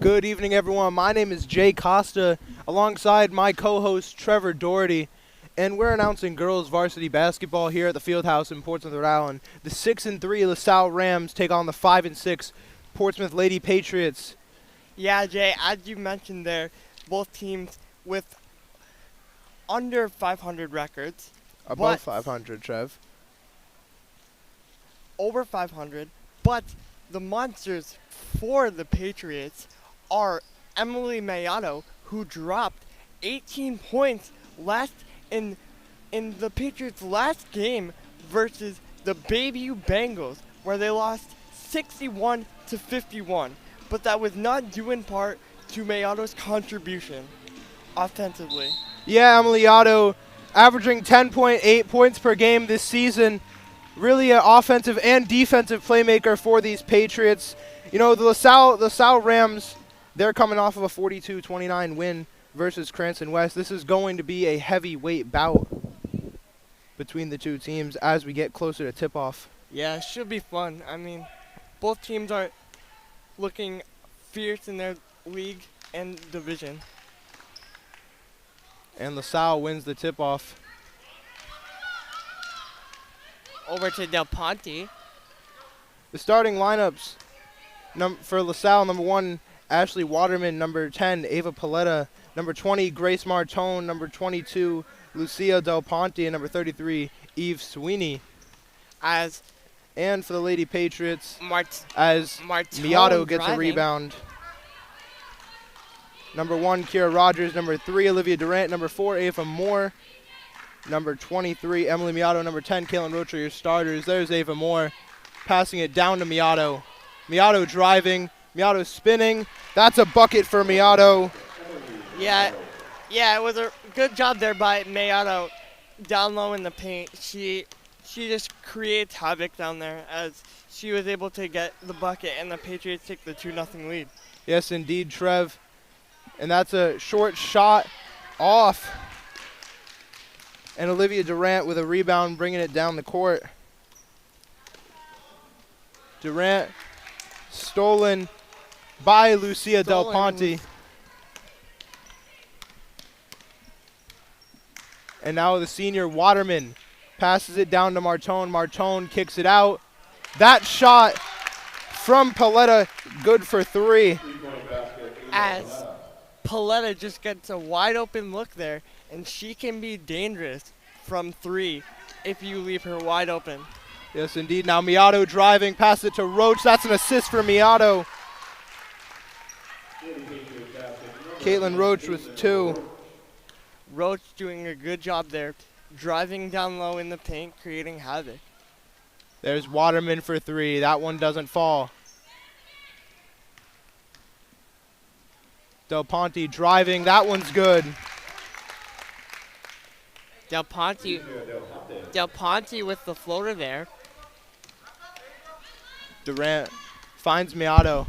Good evening, everyone. My name is Jay Costa, alongside my co-host Trevor Doherty, and we're announcing girls varsity basketball here at the Fieldhouse in Portsmouth, Rhode Island. The 6-3 LaSalle Rams take on the 5-6 Portsmouth Lady Patriots. Yeah, Jay, as you mentioned there, both teams with under 500 records. Above 500, Trev. Over 500, but the monsters for the Patriots are Emily Mayato, who dropped 18 points in the Patriots' last game versus the Bayview Bengals, where they lost 61-51. But that was not due in part to Mayato's contribution offensively. Yeah, Emily Mayato averaging 10.8 points per game this season. Really an offensive and defensive playmaker for these Patriots. You know, the LaSalle Rams, they're coming off of a 42-29 win versus Cranston West. This is going to be a heavyweight bout between the two teams as we get closer to tip-off. Yeah, it should be fun. I mean, both teams are looking fierce in their league and division. And LaSalle wins the tip-off. Over to Del Ponte. The starting lineups for LaSalle: number 1, Ashley Waterman; number 10, Ava Paletta; number 20, Grace Martone; number 22, Lucia Del Ponte; and number 33, Eve Sweeney. And for the Lady Patriots, as Mayato gets a rebound. Number 1, Kira Rogers; number 3, Olivia Durant; number 4, Ava Moore; number 23, Emily Mayato; number 10, Kaylin Roach are your starters. There's Ava Moore passing it down to Mayato. Mayato driving, Mayato spinning. That's a bucket for Mayato. Yeah, it was a good job there by Mayato down low in the paint. She just creates havoc down there as she was able to get the bucket and the Patriots take the 2-0 lead. Yes, indeed, Trev. And that's a short shot off. And Olivia Durant with a rebound, bringing it down the court. Durant stolen by Lucia Del Ponte. And now the senior Waterman passes it down to Martone. Martone kicks it out. That shot from Paletta, good for 3. As Paletta just gets a wide open look there, and she can be dangerous from 3 if you leave her wide open. Yes, indeed. Now Mayato driving, pass it to Roach. That's an assist for Mayato. Caitlin Roach with 2. Roach doing a good job there, driving down low in the paint, creating havoc. There's Waterman for 3. That one doesn't fall. Del Ponte driving. That one's good. Del Ponte with the floater there. Durant finds Mayato.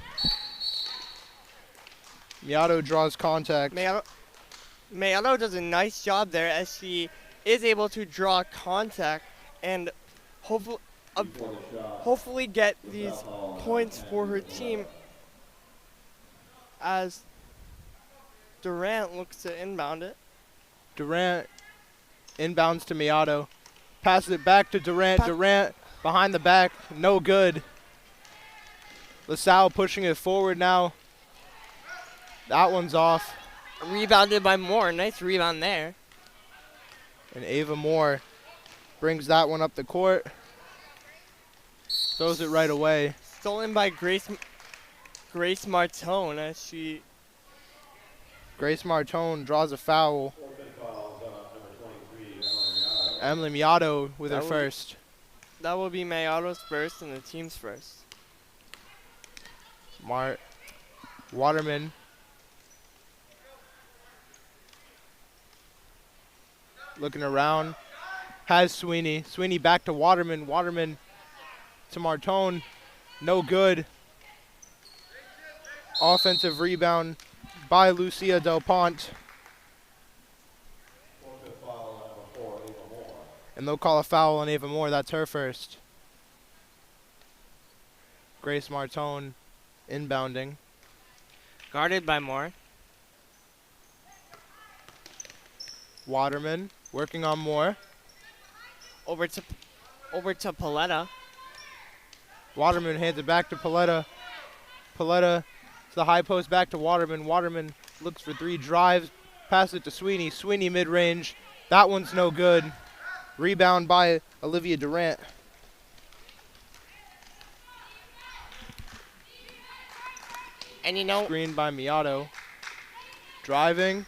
Mayato draws contact. Mayato does a nice job there as she is able to draw contact and hopefully get these points for her team as Durant looks to inbound it. Durant inbounds to Mayato. Passes it back to Durant. Durant behind the back. No good. LaSalle pushing it forward now. That one's off. Rebounded by Moore. Nice rebound there. And Ava Moore brings that one up the court. Throws it right away. Stolen by Grace Martone as she... Grace Martone draws a foul. Emily Mayato with her first. That will be Mayato's first and the team's first. Waterman. Looking around. Has Sweeney. Sweeney back to Waterman. Waterman to Martone. No good. Offensive rebound by Lucia Del Ponte. And they'll call a foul on Ava Moore. That's her first. Grace Martone inbounding. Guarded by Moore. Waterman working on Moore. Over to Paletta. Waterman hands it back to Paletta. Paletta to the high post, back to Waterman. Waterman looks for three, drives, pass it to Sweeney. Sweeney mid-range. That one's no good. Rebound by Olivia Durant. And you know, Screen by Miato. Driving.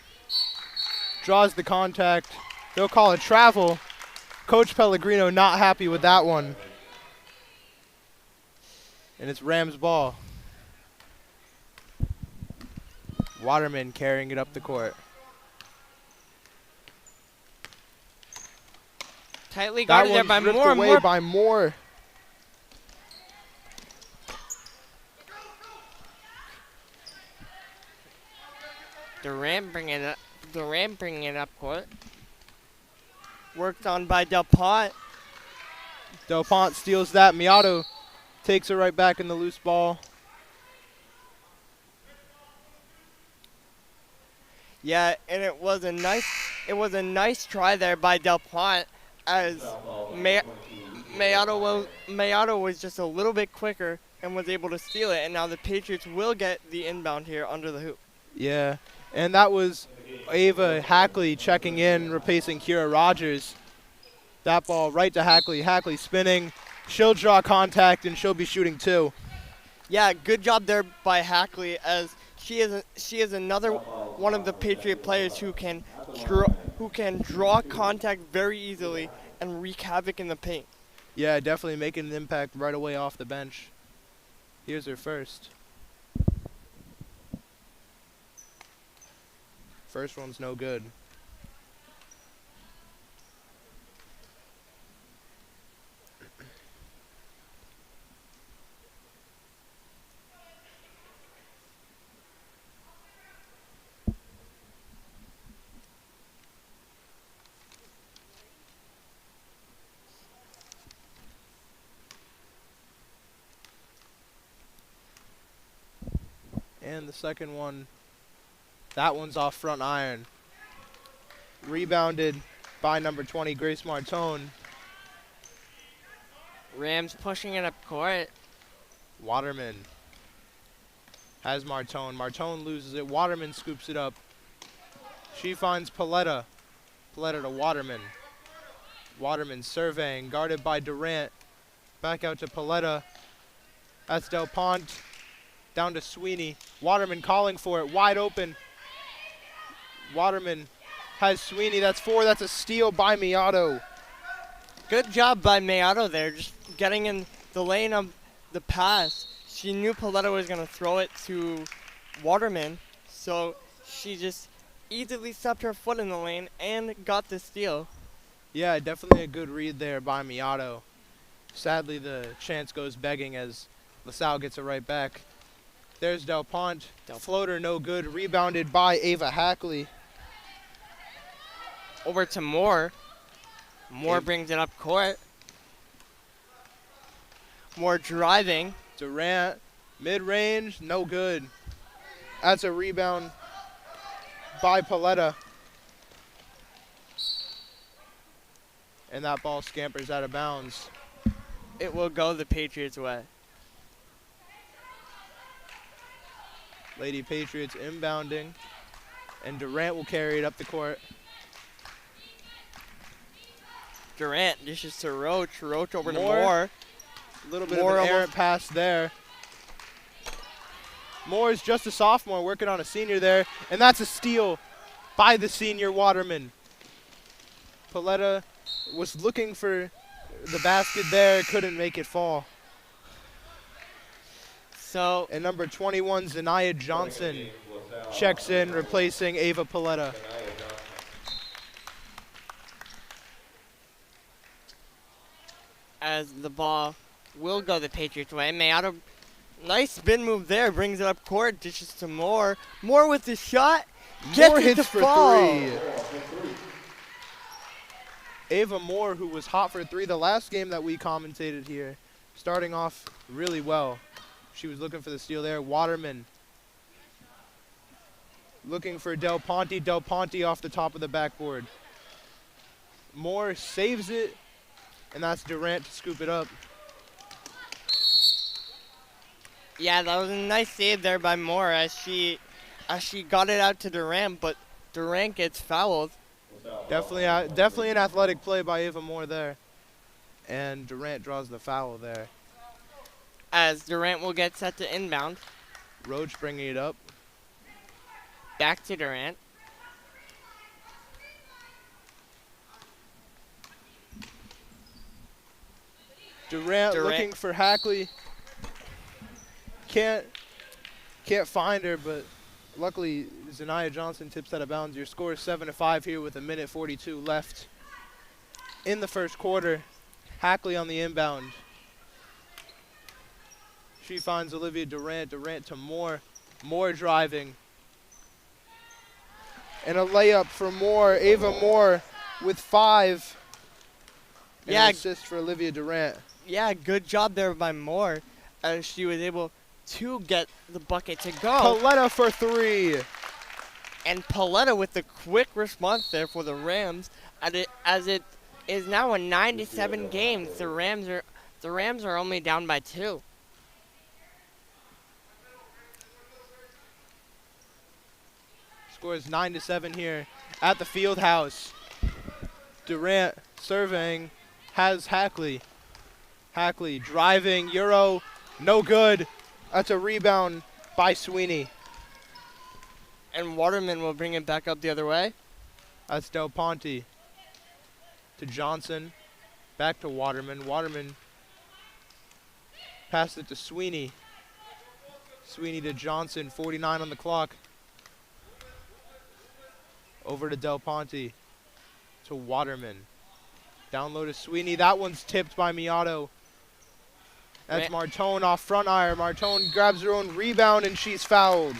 Draws the contact. They'll call it travel. Coach Pellegrino not happy with that one. And it's Rams ball. Waterman carrying it up the court. tightly guarded there by Moore. Away by Moore. Durant bringing it up court. Worked on by Del Pont. Del Pont steals that. Miato takes it right back in the loose ball. Yeah, and it was a nice try there by Del Pont, as Miato was just a little bit quicker and was able to steal it, and now the Patriots will get the inbound here under the hoop. Yeah, and that was Ava Hackley checking in, replacing Kira Rogers. That ball right to Hackley. Hackley spinning. She'll draw contact, and she'll be shooting two. Yeah, good job there by Hackley, as she is another one of the Patriot players who can draw contact very easily and wreak havoc in the paint. Yeah, definitely making an impact right away off the bench. Here's her first. First one's no good. And the second one, that one's off front iron. Rebounded by number 20, Grace Martone. Rams pushing it up court. Waterman has Martone. Martone loses it. Waterman scoops it up. She finds Paletta. Paletta to Waterman. Waterman surveying, guarded by Durant. Back out to Paletta. That's Del Pont. Down to Sweeney. Waterman calling for it. Wide open. Waterman has Sweeney. That's four. That's a steal by Miato. Good job by Miato there, just getting in the lane of the pass. She knew Paletta was going to throw it to Waterman, so she just easily stepped her foot in the lane and got the steal. Yeah, definitely a good read there by Miato. Sadly, the chance goes begging as LaSalle gets it right back. There's Del Pont. Floater no good. Rebounded by Ava Hackley. Over to Moore. Moore brings it up court. Moore driving. Durant, mid-range, no good. That's a rebound by Paletta. And that ball scampers out of bounds. It will go the Patriots' way. Lady Patriots inbounding. And Durant will carry it up the court. Durant dishes to Roach. Roach over to Moore. Moore. A little bit of an errant pass there. Moore is just a sophomore working on a senior there. And that's a steal by the senior Waterman. Paletta was looking for the basket there. Couldn't make it fall. So, And number 21, Zanaya Johnson, checks in, replacing Ava Paletta. as the ball will go the Patriots' way. Miato, nice spin move there, brings it up court, dishes to Moore. Moore with the shot, gets Moore it hits to for fall. three. Ava Moore, who was hot for three the last game that we commentated here, starting off really well. She was looking for the steal there. Waterman looking for Del Ponte. Del Ponte off the top of the backboard. Moore saves it, and that's Durant to scoop it up. Yeah, that was a nice save there by Moore as she got it out to Durant, but Durant gets fouled. Definitely an athletic play by Ava Moore there. And Durant draws the foul there. As Durant will get set to inbound. Roach bringing it up. Back to Durant. Durant looking for Hackley. Can't find her, but luckily Zanaya Johnson tips out of bounds. Your score is 7-5 here with 1:42 left in the first quarter. Hackley on the inbound. She finds Olivia Durant. Durant to Moore. Moore driving. And a layup for Moore. Ava Moore with 5. And an assist for Olivia Durant. Yeah, good job there by Moore as she was able to get the bucket to go. Paletta for 3. And Paletta with the quick response there for the Rams as it is now a 9-7 game. The Rams are only down by 2. Score is 9-7 here at the field house. Durant surveying, has Hackley. Hackley driving, Euro, no good. That's a rebound by Sweeney. And Waterman will bring it back up the other way. That's Del Ponte. To Johnson, back to Waterman. Waterman passed it to Sweeney. Sweeney to Johnson, 49 on the clock. Over to Del Ponte, to Waterman. Down low to Sweeney. That one's tipped by Miato. That's Martone off front iron. Martone grabs her own rebound and she's fouled.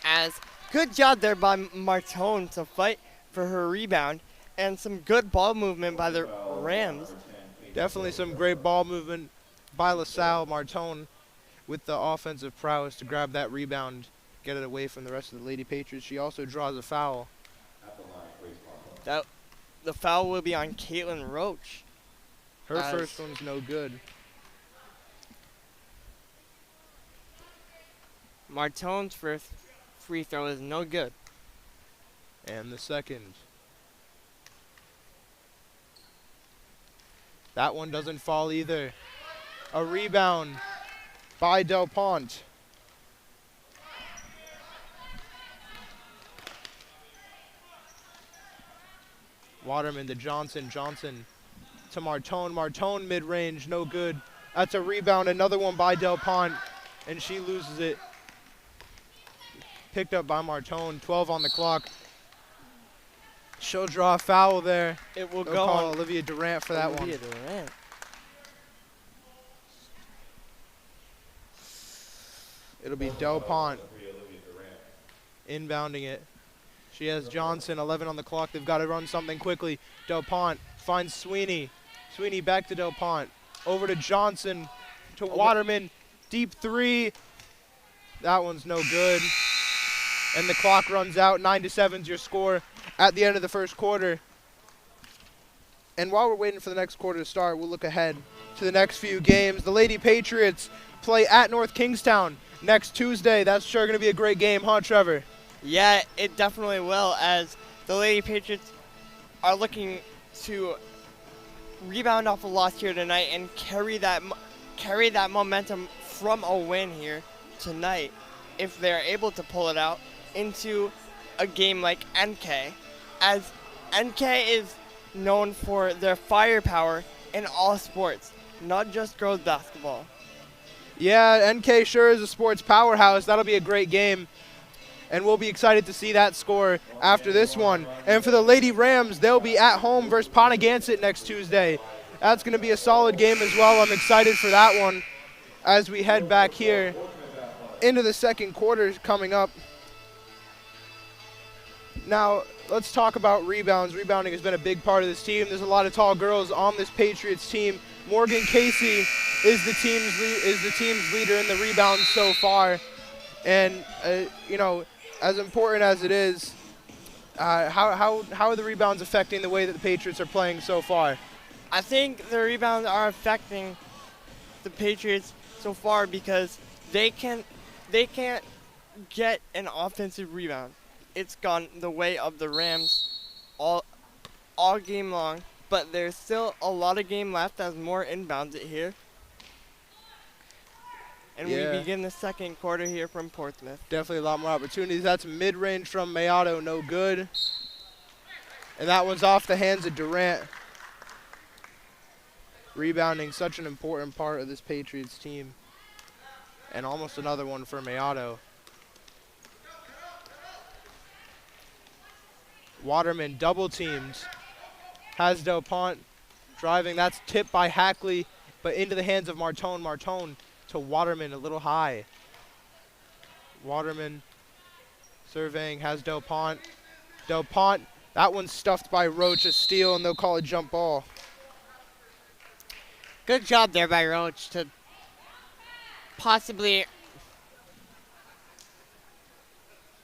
As good job there by Martone to fight for her rebound and some good ball movement by the Rams. Definitely some great ball movement by LaSalle. Martone with the offensive prowess to grab that rebound, get it away from the rest of the Lady Patriots. She also draws a foul. The foul will be on Caitlin Roach. Her first one's no good. Martone's first free throw is no good. And the second. That one doesn't fall either. A rebound by Del Ponte. Waterman to Johnson. Johnson to Martone. Martone mid-range, no good. That's a rebound, another one by Del Ponte, and she loses it. Picked up by Martone, 12 on the clock. She'll draw a foul there. It will They'll go call on Olivia Durant for that one. Olivia Durant. It'll be Del Ponte inbounding it. She has Johnson, 11 on the clock. They've got to run something quickly. Del Ponte finds Sweeney. Sweeney back to Del Ponte. Over to Johnson, to Waterman. Deep 3. That one's no good. And the clock runs out. 9-7 is your score at the end of the first quarter. And while we're waiting for the next quarter to start, we'll look ahead to the next few games. The Lady Patriots play at North Kingstown next Tuesday. That's sure going to be a great game, huh, Trevor? Yeah, it definitely will, as the Lady Patriots are looking to rebound off a loss here tonight and carry that momentum from a win here tonight, if they're able to pull it out, into a game like NK, as NK is known for their firepower in all sports, not just girls basketball. Yeah, NK sure is a sports powerhouse. That'll be a great game. And we'll be excited to see that score after this one. And for the Lady Rams, they'll be at home versus Ponagansett next Tuesday. That's going to be a solid game as well. I'm excited for that one as we head back here into the second quarter coming up. Now, let's talk about rebounds. Rebounding has been a big part of this team. There's a lot of tall girls on this Patriots team. Morgan Casey is the team's leader in the rebounds so far. And, as important as it is, how are the rebounds affecting the way that the Patriots are playing so far? I think the rebounds are affecting the Patriots so far because they can't get an offensive rebound. It's gone the way of the Rams all game long, but there's still a lot of game left as more inbounds it here. And we begin the second quarter here from Portsmouth. Definitely a lot more opportunities. That's mid-range from Mayato, no good. And that one's off the hands of Durant. Rebounding, such an important part of this Patriots team. And almost another one for Mayato. Waterman double teamed. Has Delpont driving. That's tipped by Hackley, but into the hands of Martone. Martone to Waterman, a little high. Waterman surveying, has Delpont. Delpont, that one's stuffed by Roach, a steal, and they'll call a jump ball. Good job there by Roach to possibly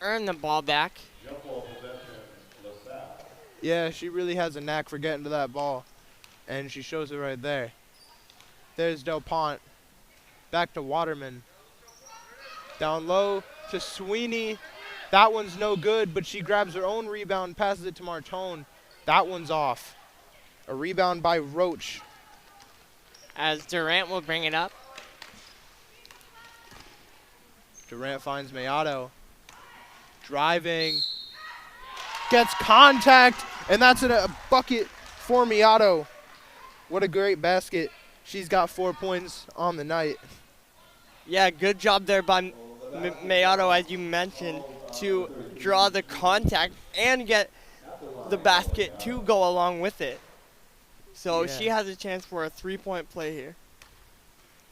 earn the ball back. Jump ball possession, LaSalle. Yeah, she really has a knack for getting to that ball, and she shows it right there. There's Delpont. Back to Waterman. Down low to Sweeney. That one's no good, but she grabs her own rebound, passes it to Martone. That one's off. A rebound by Roach. As Durant will bring it up. Durant finds Mayato. Driving. Gets contact, and that's a bucket for Mayato. What a great basket. She's got 4 points on the night. Yeah, good job there by Mayato, as you mentioned, to draw the contact and get the basket to go along with it. So she has a chance for a 3-point play here.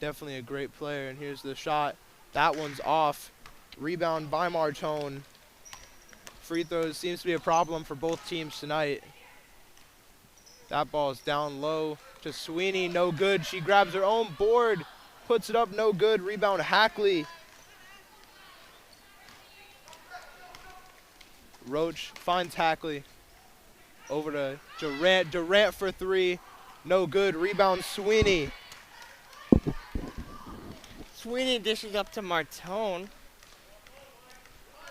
Definitely a great player, and here's the shot. That one's off. Rebound by Martone. Free throws seems to be a problem for both teams tonight. That ball is down low to Sweeney, no good. She grabs her own board, puts it up, no good. Rebound Hackley. Roach finds Hackley. Over to Durant. Durant for three, no good. Rebound Sweeney. Sweeney dishes up to Martone.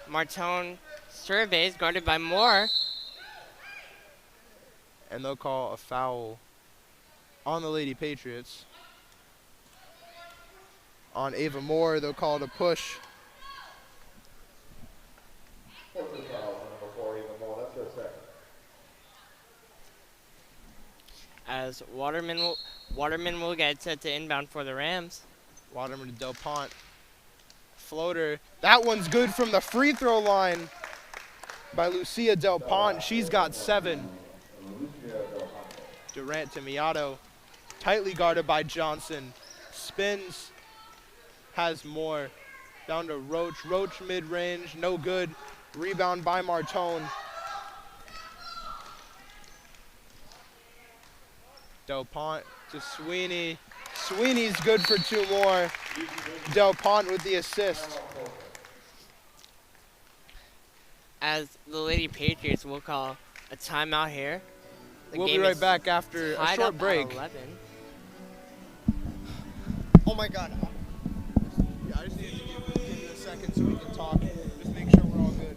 Martone surveys, guarded by Moore. And they'll call a foul on the Lady Patriots. On Ava Moore, they'll call it a push. Fourth foul, number 4, even more. That's their second. As Waterman will get set to inbound for the Rams. Waterman to Delpont. Floater. That one's good from the free throw line by Lucia Delpont. She's got 7. Durant to Mayato. Tightly guarded by Johnson. Spins. Has more. Down to Roach. Roach mid-range. No good. Rebound by Martone. Delpont to Sweeney. Sweeney's good for 2 more. Delpont with the assist. As the Lady Patriots will call a timeout here. The We'll be game right is back after a tied short up at break. 11. Oh my God. Yeah, I just need to give you a second so we can talk. Just make sure we're all good.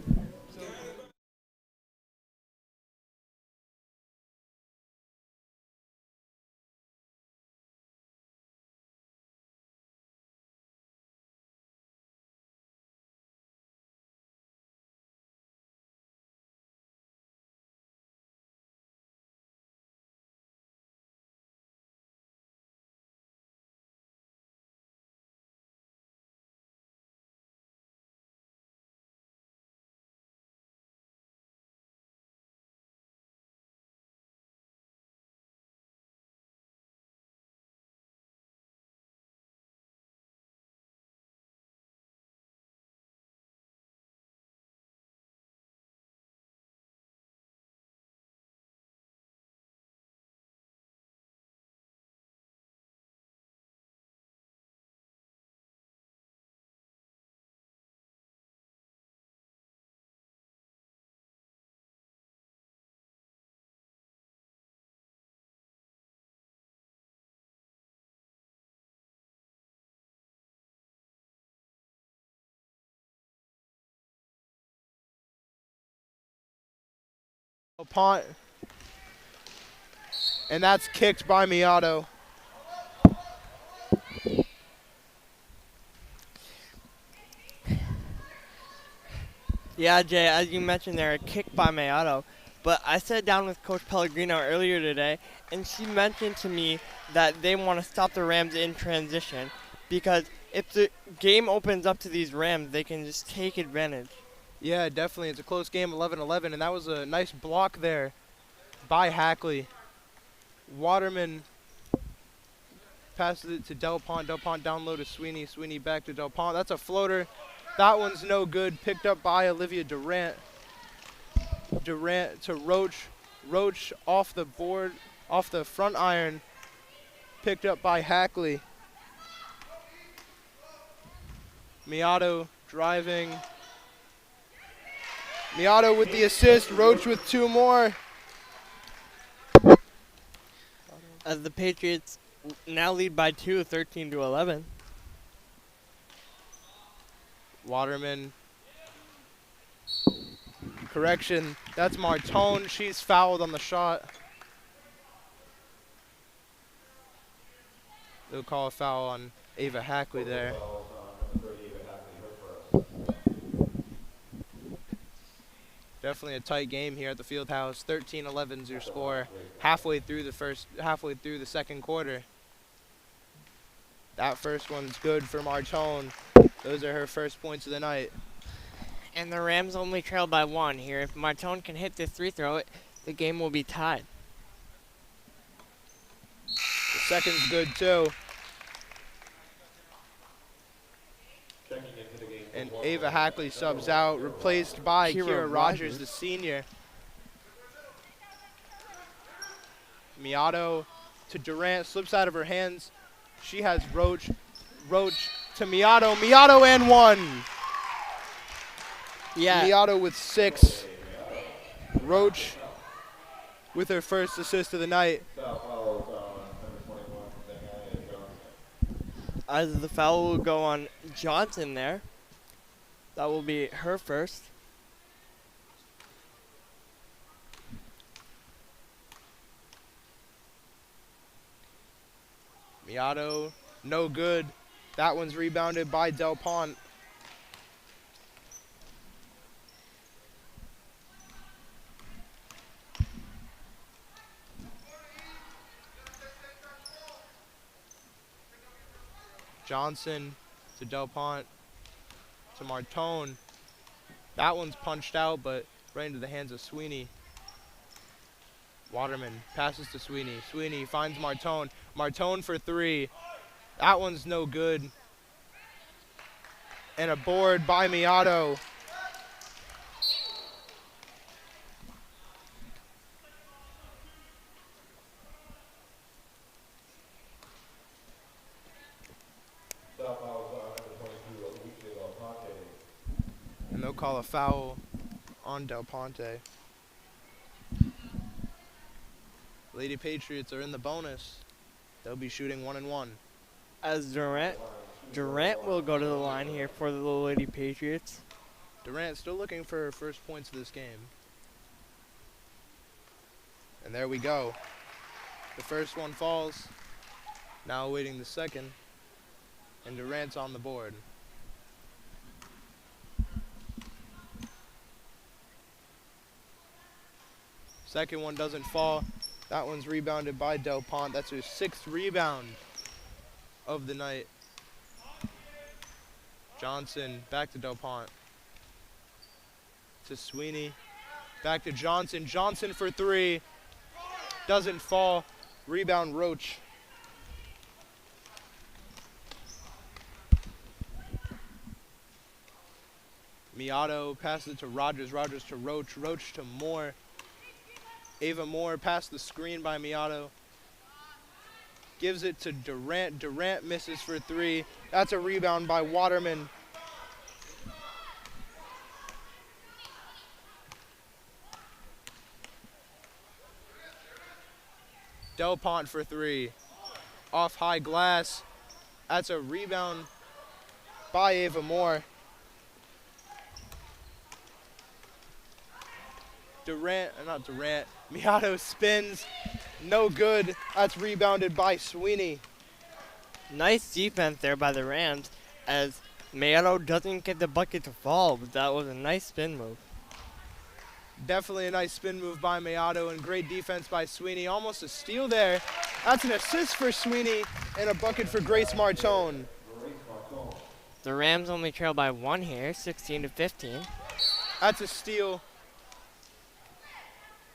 Pont. And that's kicked by Miato. Yeah, Jay, as you mentioned there, a kick by Mayato. But I sat down with Coach Pellegrino earlier today, and she mentioned to me that they want to stop the Rams in transition because if the game opens up to these Rams, they can just take advantage. Yeah, definitely. It's a close game, 11-11, and that was a nice block there by Hackley. Waterman passes it to Del Pont. Del Pont down low to Sweeney. Sweeney back to Del Pont. That's a floater. That one's no good. Picked up by Olivia Durant. Durant to Roach. Roach off the board, off the front iron. Picked up by Hackley. Miato driving. Miato with the assist. Roach with 2 more. As the Patriots now lead by 2, 13-11. Waterman. Correction, that's Martone. She's fouled on the shot. They'll call a foul on Ava Hackley there. Definitely a tight game here at the Fieldhouse. 13-11 is your score. Halfway through the second quarter. That first one's good for Martone. Those are her first points of the night. And the Rams only trail by 1 here. If Martone can hit this free throw, the game will be tied. The second's good too. And Ava Hackley subs out, replaced by Kira Rogers, the senior. Miato to Durant, slips out of her hands. She has Roach. Roach to Miato. Miato and 1. Yeah. Miato with 6. Roach with her first assist of the night. As the foul will go on Johnson there. That will be her first. Miato, no good. That one's rebounded by Del Pont. Johnson to Del Pont to Martone. That one's punched out, but right into the hands of Sweeney. Waterman passes to Sweeney. Sweeney finds Martone. Martone for 3. That one's no good. And a board by Miato. And they'll call a foul on Del Ponte. Lady Patriots are in the bonus. They'll be shooting 1-1. As Durant will go to the line here for the Lady Patriots. Durant still looking for her first points of this game. And there we go. The first one falls. Now awaiting the second. And Durant's on the board. Second one doesn't fall. That one's rebounded by Del Pont. That's her 6th rebound of the night. Johnson back to Del Pont. To Sweeney. Back to Johnson. Johnson for 3. Doesn't fall. Rebound Roach. Miato passes it to Rogers. Rogers to Roach. Roach to Moore. Ava Moore past the screen by Miato. Gives it to Durant. Durant misses for 3. That's a rebound by Waterman. Del Pont for 3. Off high glass. That's a rebound by Ava Moore. not Durant. Miato spins. No good. That's rebounded by Sweeney. Nice defense there by the Rams as Mayato doesn't get the bucket to fall, but that was a nice spin move. Definitely a nice spin move by Miato and great defense by Sweeney. Almost a steal there. That's an assist for Sweeney and a bucket for Grace Martone. The Rams only trail by 1 here, 16-15. That's a steal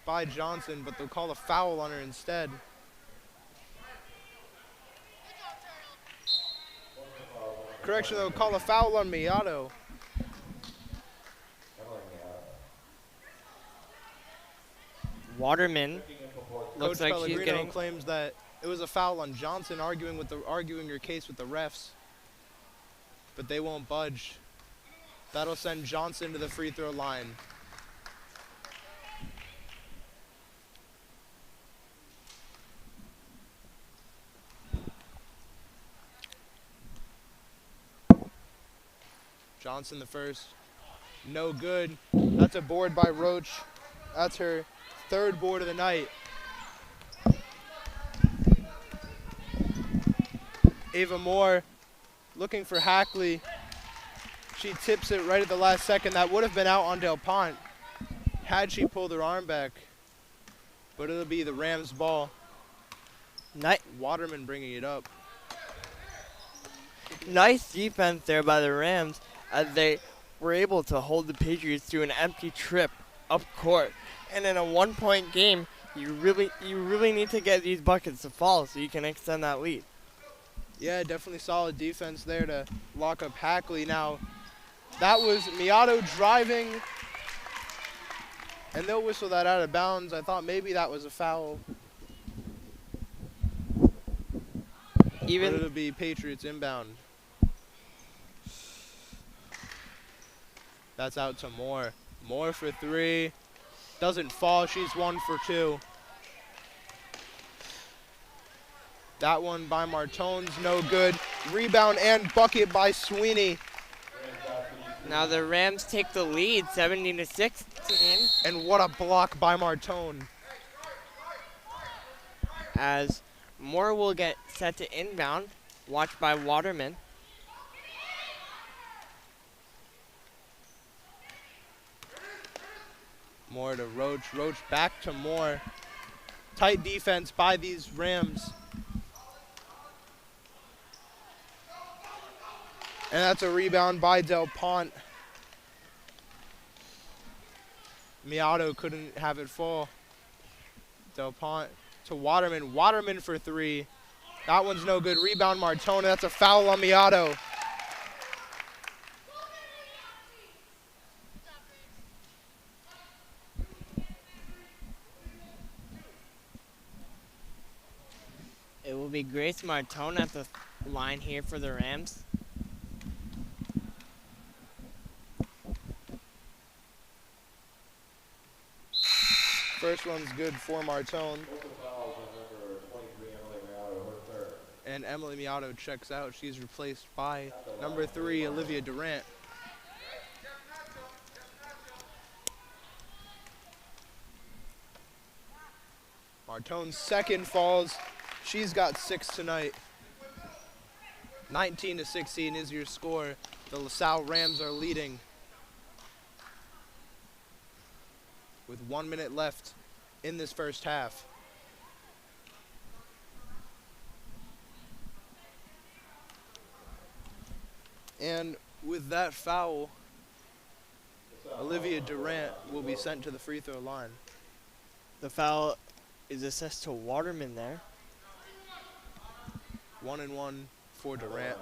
by Johnson, but they'll call a foul on her instead. Correction, they'll call a foul on Miato. Waterman looks Coach like she's Pellegrino getting... claims that it was a foul on Johnson, arguing her case with the refs, but they won't budge. That'll send Johnson to the free throw line. Johnson the first. No good. That's a board by Roach. That's her 3rd board of the night. Ava Moore looking for Hackley. She tips it right at the last second. That would have been out on Del Pont had she pulled her arm back. But it'll be the Rams' ball. Waterman bringing it up. Nice defense there by the Rams as they were able to hold the Patriots to an empty trip up court. And in a 1-point game, you really need to get these buckets to fall so you can extend that lead. Yeah, definitely solid defense there to lock up Hackley. Now, that was Miato driving, and they'll whistle that out of bounds. I thought maybe that was a foul. But it'll be Patriots inbound. That's out to Moore. Moore for 3. Doesn't fall. She's 1 for 2. That one by Martone's no good. Rebound and bucket by Sweeney. Now the Rams take the lead, 17-16. And what a block by Martone. As Moore will get set to inbound, watched by Waterman. Moore to Roach. Roach back to Moore. Tight defense by these Rams. And that's a rebound by Del Pont. Miato couldn't have it fall. Del Pont to Waterman. Waterman for 3. That one's no good. Rebound Martone. That's a foul on Miato. It will be Grace Martone at the line here for the Rams. First one's good for Martone. And Emily Miato checks out. She's replaced by number 3, Olivia Durant. Martone's second falls. She's got 6 tonight. 19-16 is your score. The LaSalle Rams are leading with 1 minute left in this first half. And with that foul, Olivia Durant will be sent to the free throw line. The foul is assessed to Waterman there. 1-1 for Durant.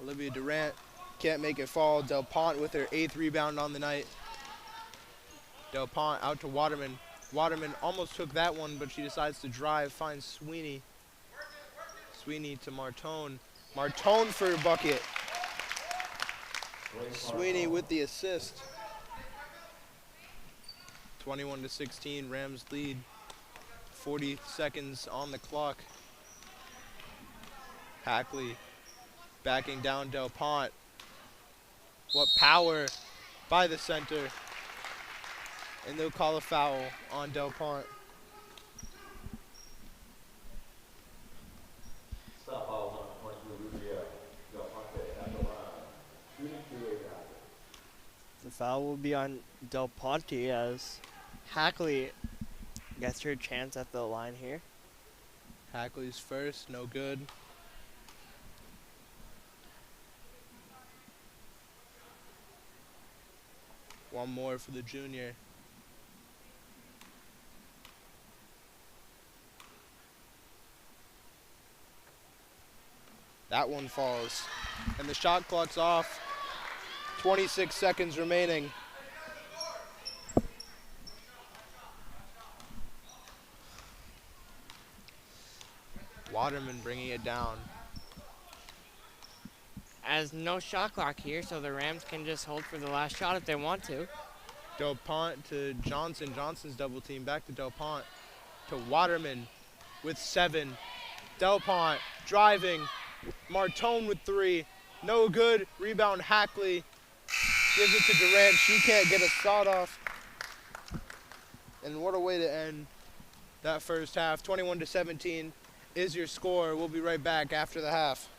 Olivia Durant can't make it fall. Del Pont with her 8th rebound on the night. Del Pont out to Waterman. Waterman almost took that one, but she decides to drive, finds Sweeney. Sweeney to Martone. Martone for a bucket. Sweeney with the assist. 21-16, Rams lead. 40 seconds on the clock. Hackley backing down Del Pont. What power by the center. And they'll call a foul on Del Pont. Stop fouls on Portsmouth Patriots. Del Ponte at the line. Shooting 2-8 after. The foul will be on Del Ponte as Hackley gets her chance at the line here. Hackley's first, no good. One more for the junior. That one falls. And the shot clock's off. 26 seconds remaining. Waterman bringing it down. As no shot clock here, so the Rams can just hold for the last shot if they want to. Del Pont to Johnson. Johnson's double team. Back to Del Pont. To Waterman with 7. Del Pont driving. Martone with 3. No good. Rebound Hackley. Gives it to Durant. She can't get a shot off. And what a way to end that first half. 21-17 is your score. We'll be right back after the half.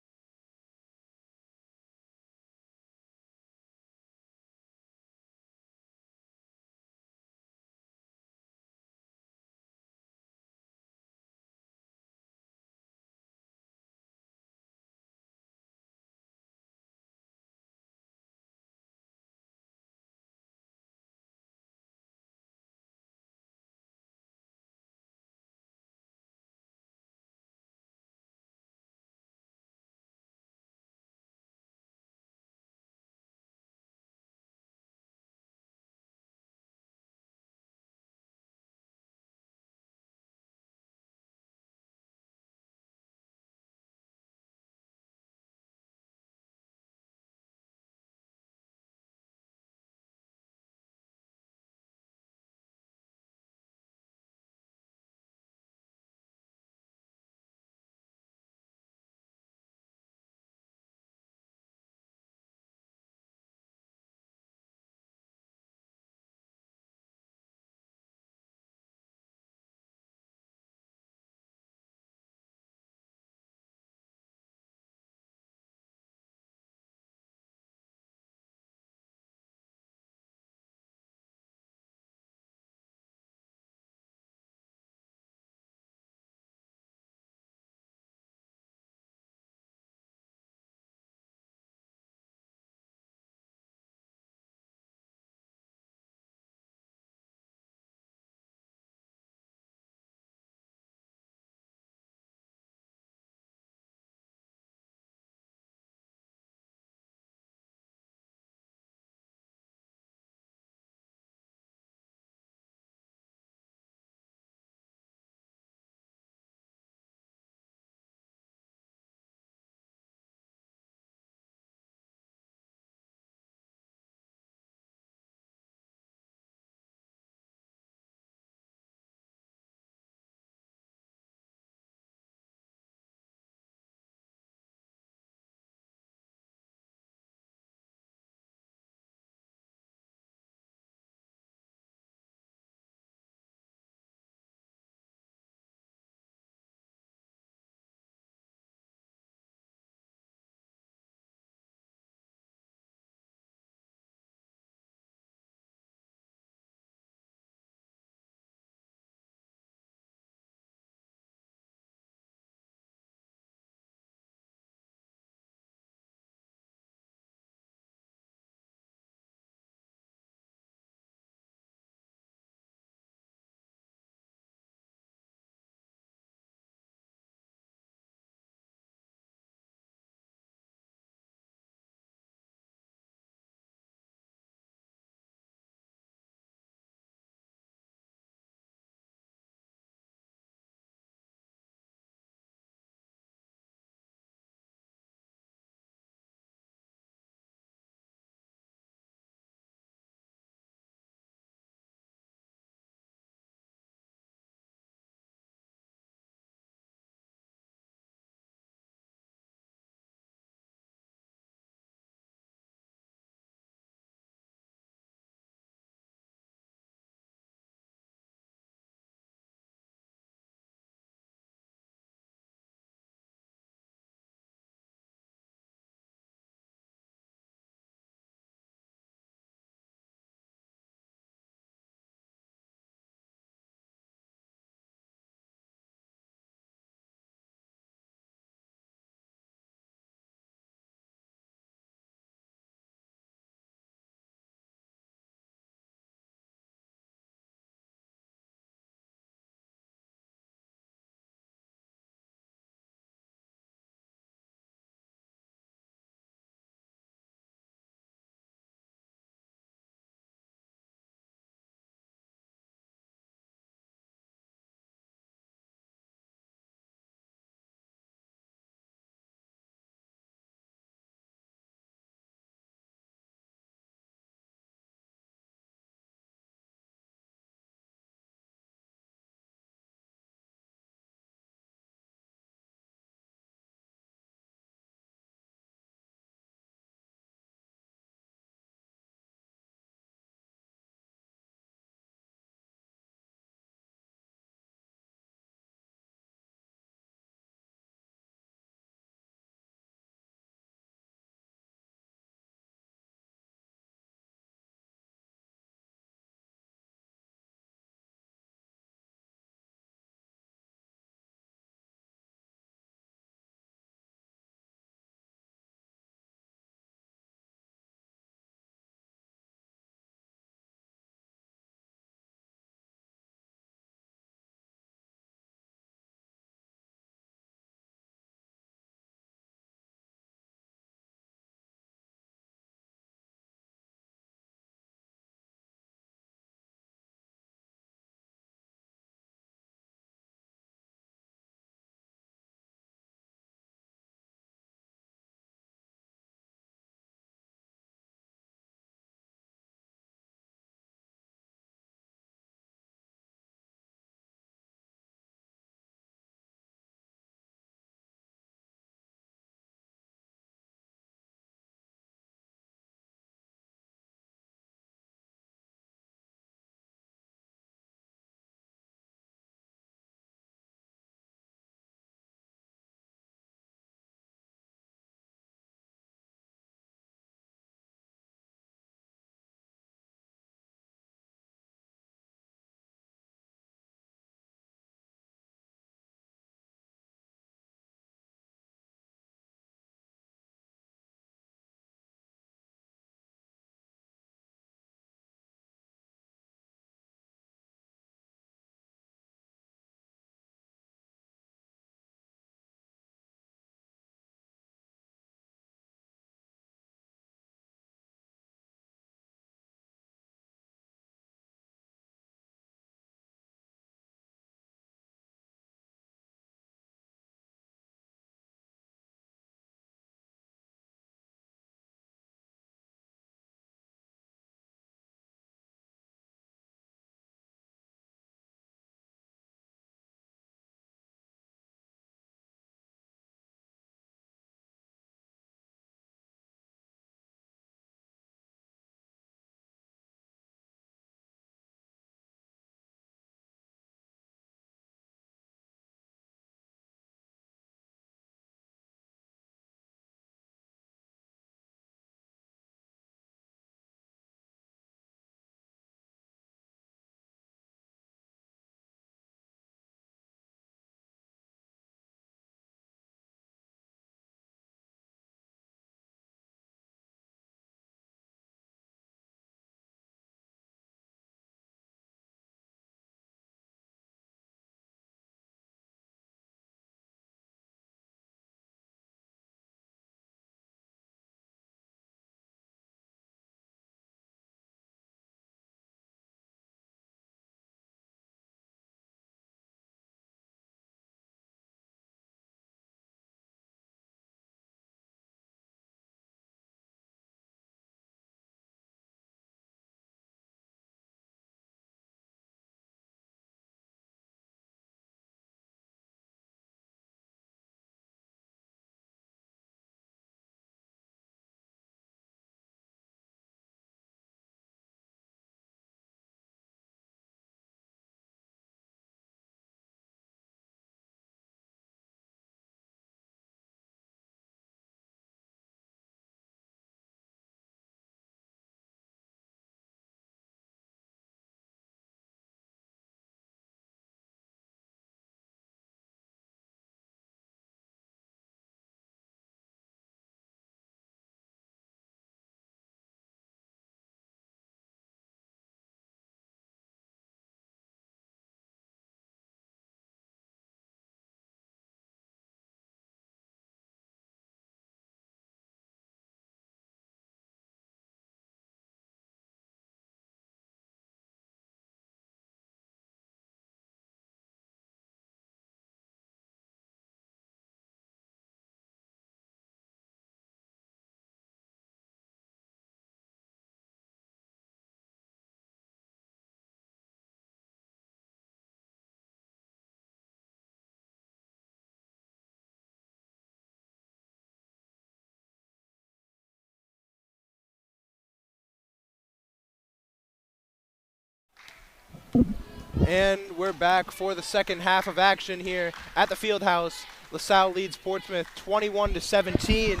And we're back for the second half of action here at the field house. LaSalle leads Portsmouth 21-17.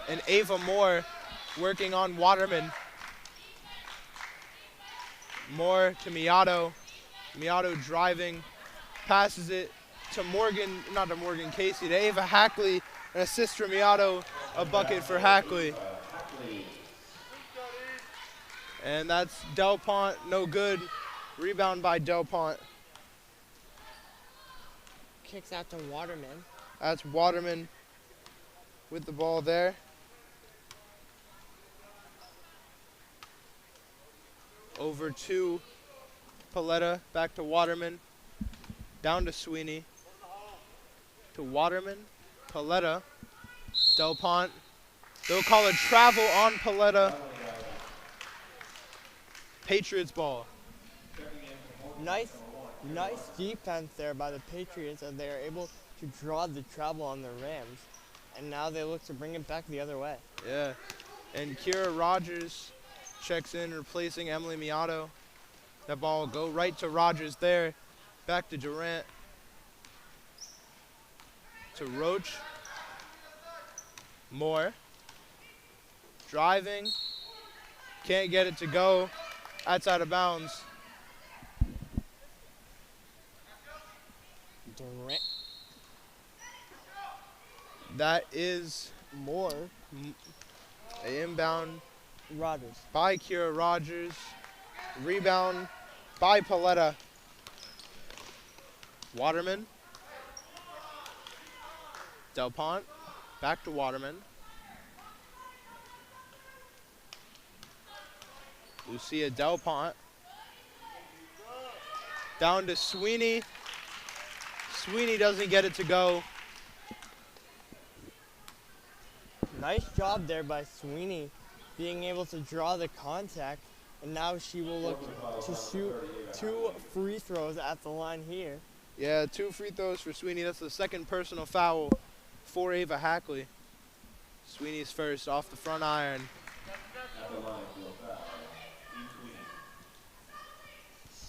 And Ava Moore working on Waterman. Moore to Miato. Miato driving, passes it to Morgan, not to Morgan Casey, to Ava Hackley. An assist from Miato, a bucket for Hackley. And that's Del Pont, no good. Rebound by Del Pont. Kicks out to Waterman. That's Waterman with the ball there. Over to Paletta, back to Waterman. Down to Sweeney. To Waterman, Paletta, Del Pont. They'll call a travel on Paletta. Patriots ball. Nice defense there by the Patriots as they are able to draw the travel on the Rams. And now they look to bring it back the other way. Yeah. And Kira Rogers checks in, replacing Emily Miato. That ball will go right to Rogers there. Back to Durant. To Roach. Moore. Driving. Can't get it to go. That's out of bounds. Durant. That is Moore. an inbound Rogers. by Kira Rogers. Rebound by Paletta. Waterman. Del Pont. Back to Waterman. Lucia Del Pont. Down to Sweeney. Sweeney doesn't get it to go. Nice job there by Sweeney being able to draw the contact. And now she will look to shoot 2 free throws at the line here. Yeah, 2 free throws for Sweeney. That's the second personal foul for Ava Hackley. Sweeney's first off the front iron.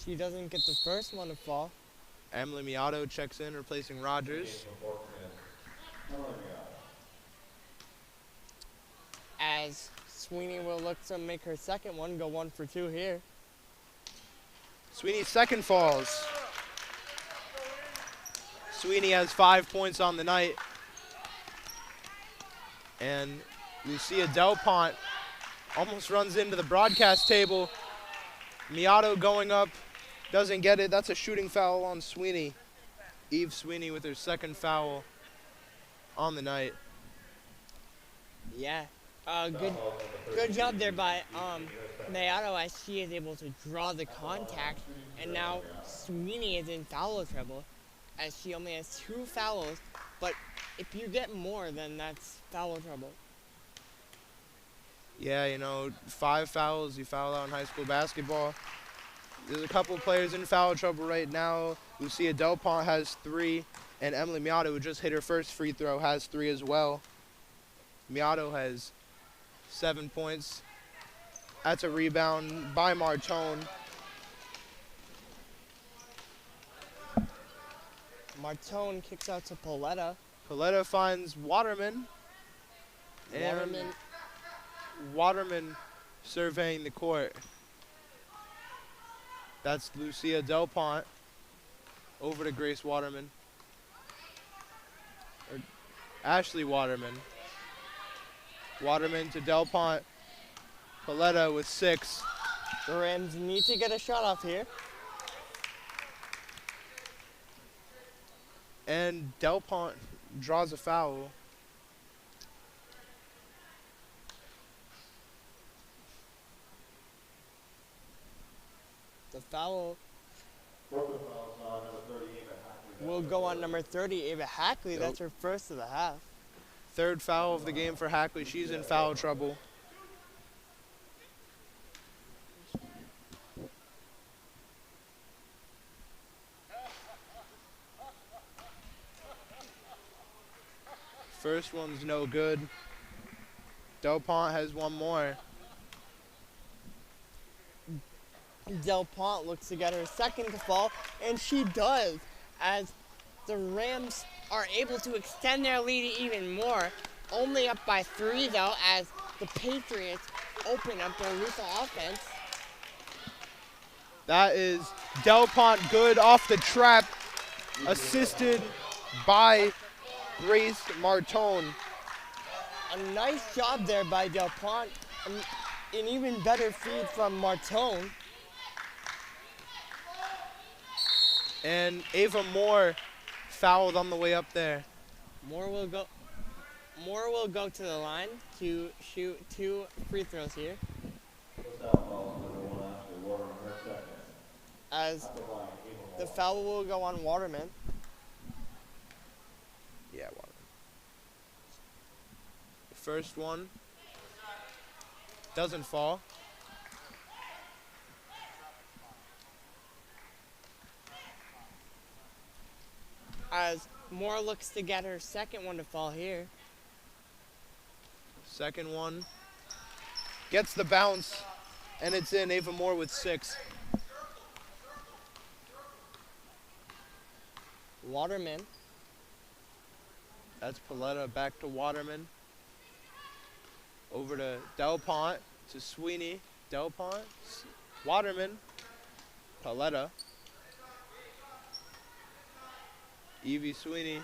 She doesn't get the first one to fall. Emily Miato checks in, replacing Rogers. As Sweeney will look to make her second one, go 1 for 2 here. Sweeney's second falls. Sweeney has 5 points on the night. And Lucia Del Pont almost runs into the broadcast table. Miato going up, doesn't get it. That's a shooting foul on Sweeney. Eve Sweeney with her second foul on the night. Yeah, good job there by Mayato as she is able to draw the contact. And now Sweeney is in foul trouble as she only has 2 fouls. But if you get more, then that's foul trouble. Yeah, you know, 5 fouls, you foul out in high school basketball. There's a couple players in foul trouble right now. Lucia Del Pont has 3, and Emily Miato, who just hit her first free throw, has 3 as well. Miato has 7 points. That's a rebound by Martone. Martone kicks out to Paletta. Paletta finds Waterman. And Waterman surveying the court. That's Lucia Del Pont. Over to Grace Waterman. Or Ashley Waterman. Waterman to Del Pont. Paletta with 6. The Rams need to get a shot off here. And Del Pont draws a foul. The foul will go on number 30, Ava Hackley. That's her first of the half. 3rd foul of the game for Hackley. She's in foul trouble. First one's no good. Del Pont has 1 more. Del Pont looks to get her second to fall, and she does, as the Rams are able to extend their lead even more. Only up by 3 though, as the Patriots open up their lethal offense. That is Del Pont good off the trap, assisted by Grace Martone. A nice job there by Del Pont. An even better feed from Martone. And Ava Moore fouled on the way up there. Moore will go to the line to shoot 2 free throws here. As the foul will go on Waterman. Yeah, Waterman. The first one doesn't fall. As Moore looks to get her second one to fall here. Second one gets the bounce, and it's in. Ava Moore with 6. Waterman. That's Paletta back to Waterman. Over to Del Pont, to Sweeney. Del Pont, Waterman, Paletta. Evie Sweeney.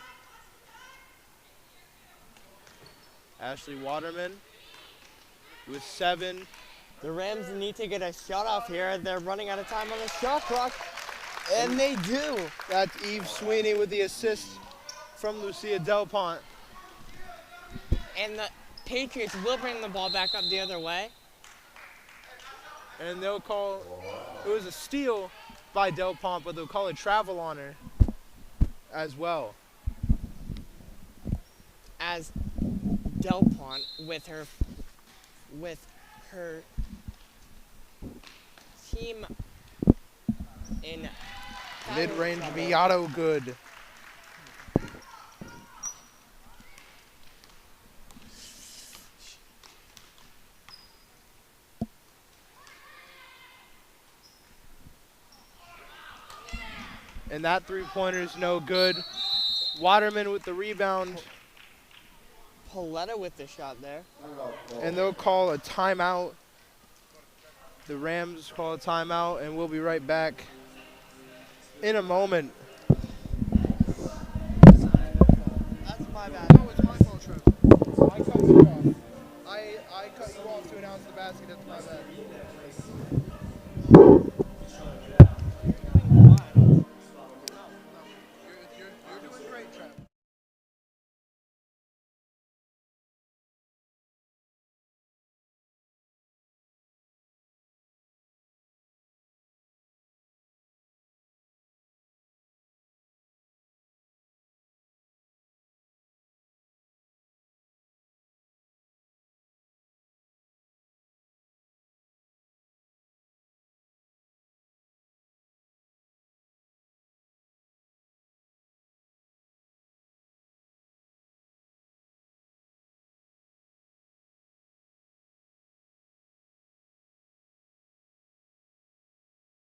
Ashley Waterman with 7. The Rams need to get a shot off here. They're running out of time on the shot clock. And they do. That's Eve Sweeney with the assist from Lucia Del Pont. And the Patriots will bring the ball back up the other way. And they'll call, it was a steal by Del Pont, but they'll call it travel on her as well. As Del Pont with her team in Mid-range Miato good. And that three-pointer is no good. Waterman with the rebound. Paletta with the shot there. And they'll call a timeout. The Rams call a timeout, and we'll be right back in a moment. That's my bad. No, it's my fault, Trev. I cut you off. I cut you off to announce the basket. That's my bad. You're doing great, Trev.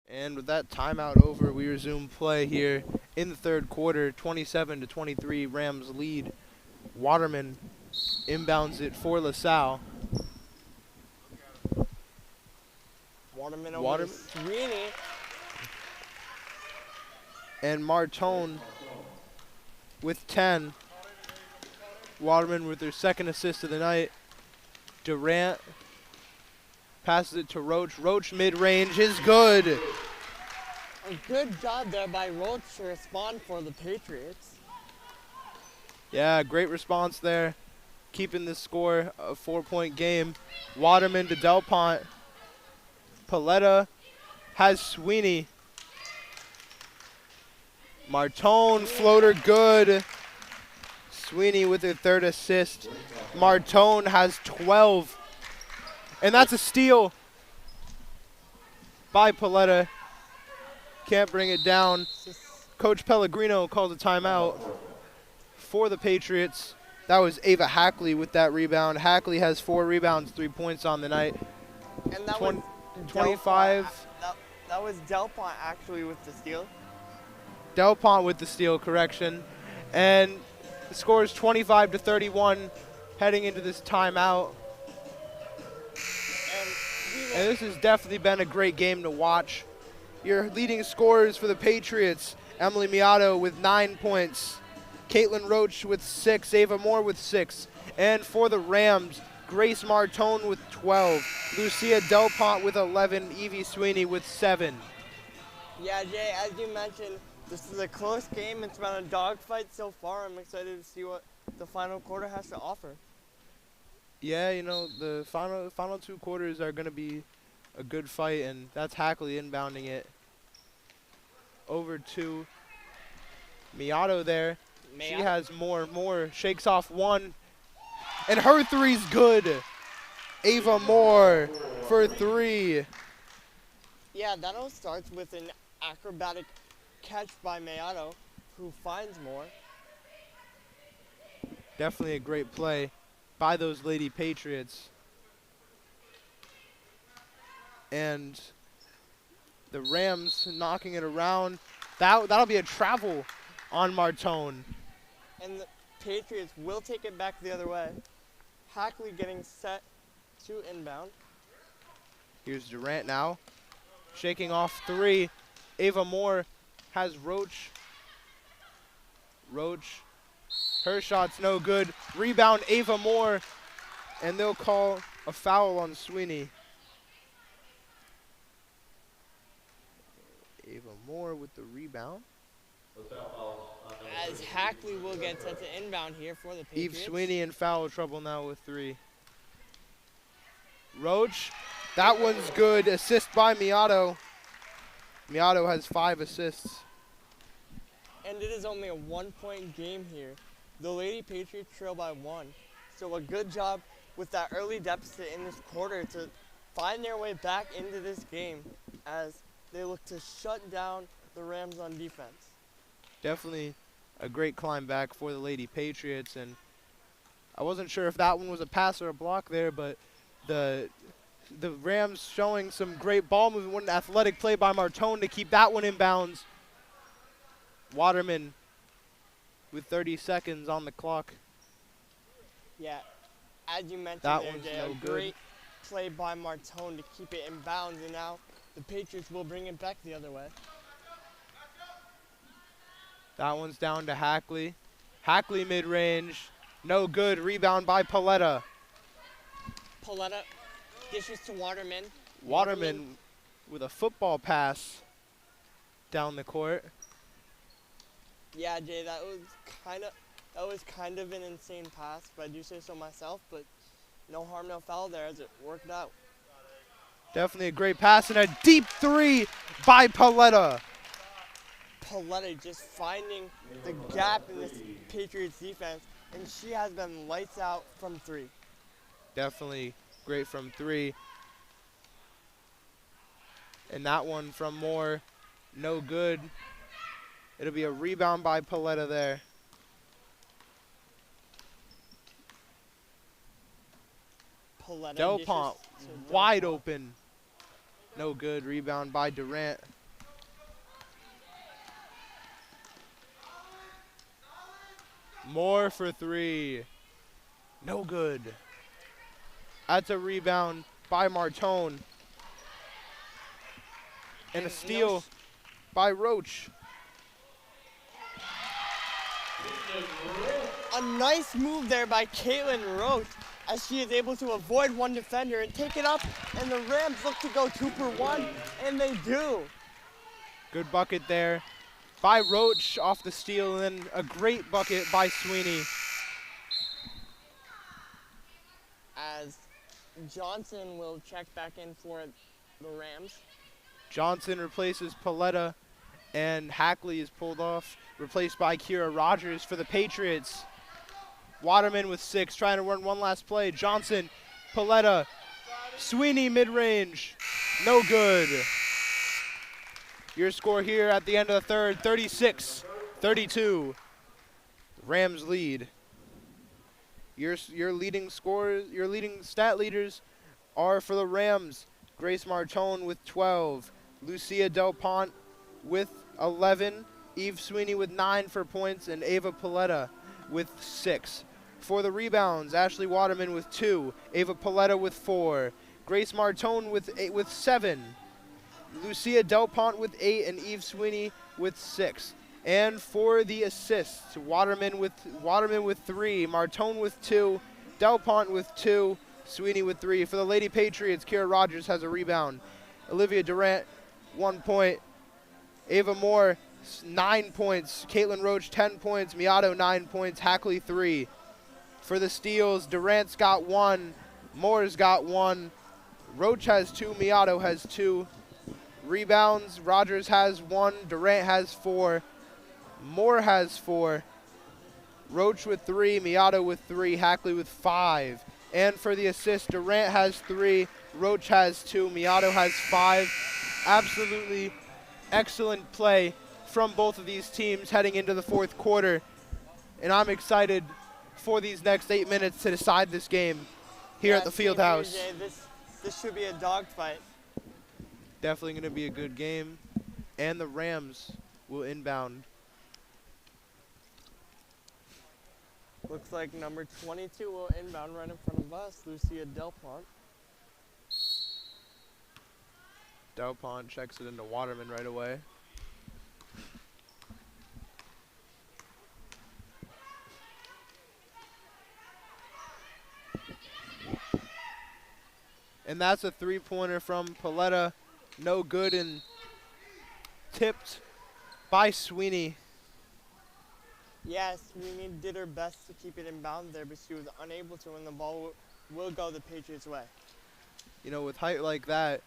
And with that timeout over, we resume play here in the third quarter. 27-23, Rams lead. Waterman inbounds it for LaSalle. Waterman over to Sweeney. And Martone with 10. Waterman with their second assist of the night. Durant passes it to Roach. Roach mid-range is good. A good job there by Roach to respond for the Patriots. Yeah, great response there. Keeping this score a 4-point game. Waterman to Del Pont. Paletta has Sweeney. Martone, floater good. Sweeney with her third assist. Martone has 12. And that's a steal by Paletta. Can't bring it down. Coach Pellegrino calls a timeout for the Patriots. That was Ava Hackley with that rebound. Hackley has 4 rebounds, 3 points on the night. And that 20, was 25. That was Delpont actually with the steal. Delpont with the steal, correction. And the score is 25-31 heading into this timeout. And this has definitely been a great game to watch. Your leading scorers for the Patriots, Emily Miato with 9 points, Caitlin Roach with 6, Ava Moore with 6. And for the Rams, Grace Martone with 12, Lucia Delpont with 11, Evie Sweeney with 7. Yeah, Jay, as you mentioned, this is a close game. It's been a dogfight so far. I'm excited to see what the final quarter has to offer. Yeah, you know, the final 2 quarters are going to be a good fight, and that's Hackley inbounding it over to Miato there. She has more, shakes off one, and her three's good. Ava Moore for 3. Yeah, that all starts with an acrobatic catch by Miato, who finds more. Definitely a great play by those Lady Patriots. And the Rams knocking it around. That'll be a travel on Martone. And the Patriots will take it back the other way. Hackley getting set to inbound. Here's Durant now, shaking off 3. Ava Moore has Roach. Her shot's no good. Rebound, Ava Moore, and they'll call a foul on Sweeney. Ava Moore with the rebound. As Hackley will get set to inbound here for the Patriots. Eve Sweeney in foul trouble now with 3. Roach, that one's good. Assist by Miato. Miato has 5 assists. And it is only a 1-point game here. The Lady Patriots trail by 1. So a good job with that early deficit in this quarter to find their way back into this game as they look to shut down the Rams on defense. Definitely a great climb back for the Lady Patriots, and I wasn't sure if that one was a pass or a block there, but the Rams showing some great ball movement, an athletic play by Martone to keep that one in bounds. Waterman with 30 seconds on the clock. Yeah, as you mentioned That there, one's Jay, no a good. great play by Martone to keep it in bounds, and now the Patriots will bring it back the other way. That one's down to Hackley. Hackley mid-range, no good. Rebound by Paletta. Paletta dishes to Waterman. Waterman with a football pass down the court. Yeah, Jay, that was kind of an insane pass, if I do say so myself, but no harm, no foul there as it worked out. Definitely a great pass and a deep 3 by Paletta. Paletta just finding the gap in this Patriots defense, and she has been lights out from 3. Definitely great from 3. And that one from Moore, no good. It'll be a rebound by Paletta there. Paletta Delpont dishes to wide Delpont. open. No good. Rebound by Durant. Moore for 3. No good. That's a rebound by Martone. And a steal by Roach. A nice move there by Caitlin Roach as she is able to avoid one defender and take it up, and the Rams look to go 2 for 1, and they do. Good bucket there by Roach off the steal, and then a great bucket by Sweeney. As Johnson will check back in for the Rams. Johnson replaces Paletta, and Hackley is pulled off, replaced by Kira Rogers for the Patriots. Waterman with 6, trying to run one last play. Johnson, Paletta, Sweeney mid-range, no good. Your score here at the end of the third, 36-32. Rams lead. Your leading scorers, your leading stat leaders are for the Rams, Grace Martone with 12, Lucia Del Pont with 11. Eve Sweeney with 9 for points, and Ava Paletta with 6. For the rebounds, Ashley Waterman with 2. Ava Paletta with 4. Grace Martone with 7. Lucia Del Pont with 8, and Eve Sweeney with 6. And for the assists, Waterman with 3, Martone with 2, Del Pont with 2, Sweeney with 3. For the Lady Patriots, Kira Rogers has a rebound. Olivia Durant, 1 point. Ava Moore, 9 points. Caitlin Roach, 10 points. Miato, 9 points. Hackley, 3. For the steals, Durant's got 1. Moore's got 1. Roach has 2. Miato has 2. Rebounds, Rogers has 1. Durant has 4. Moore has 4. Roach with 3. Miato with 3. Hackley with 5. And for the assist, Durant has 3. Roach has 2. Miato has 5. Absolutely excellent play from both of these teams heading into the fourth quarter. And I'm excited for these next 8 minutes to decide this game here at the Fieldhouse. This should be a dogfight. Definitely going to be a good game. And the Rams will inbound. Looks like number 22 will inbound right in front of us, Lucia Del Pont. Del Pont checks it into Waterman right away. And that's a three-pointer from Paletta. No good, and tipped by Sweeney. Yes, Sweeney did her best to keep it inbound there, but she was unable to, and the ball will go the Patriots' way. You know, with height like that,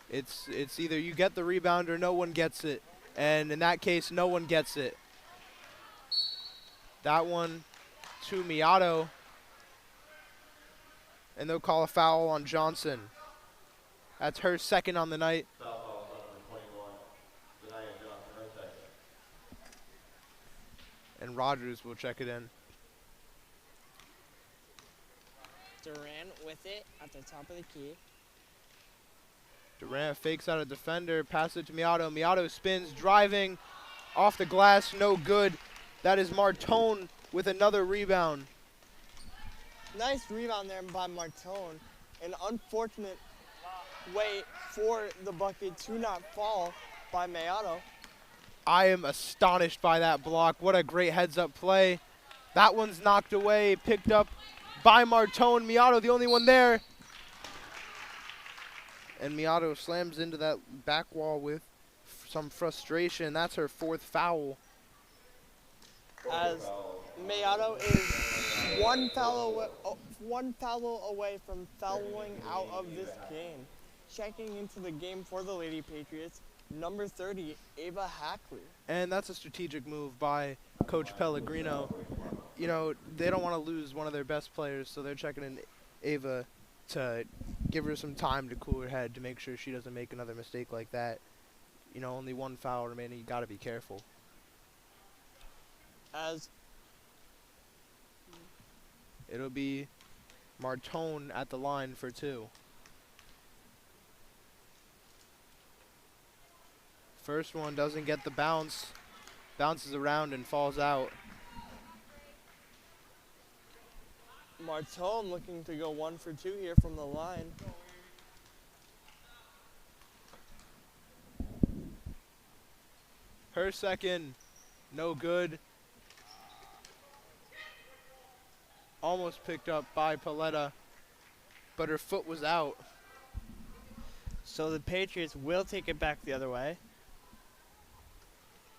it's either you get the rebound or no one gets it. And in that case, no one gets it. That one to Miato. And they'll call a foul on Johnson. That's her second on the night. Foul call on number 21. Denia Johnson, her second. And Rogers will check it in. Durant with it at the top of the key. Durant fakes out a defender, passes it to Miato. Miato spins, driving off the glass, no good. That is Martone with another rebound. Nice rebound there by Martone. An unfortunate way for the bucket to not fall by Miato. I am astonished by that block. What a great heads-up play. That one's knocked away, picked up by Martone. Miato, the only one there. And Miato slams into that back wall with some frustration. That's her fourth foul. As Miato is one foul away from fouling out of this game. Checking into the game for the Lady Patriots, number 30, Ava Hackley. And that's a strategic move by Coach Pellegrino. You know, they don't want to lose one of their best players, so they're checking in Ava to give her some time to cool her head to make sure she doesn't make another mistake like that. You know, only one foul remaining. You got to be careful. As it'll be Martone at the line for 2. First one doesn't get the bounce. Bounces around and falls out. Martone looking to go 1 for 2 here from the line. Her second, no good. Almost picked up by Paletta, but her foot was out. So the Patriots will take it back the other way.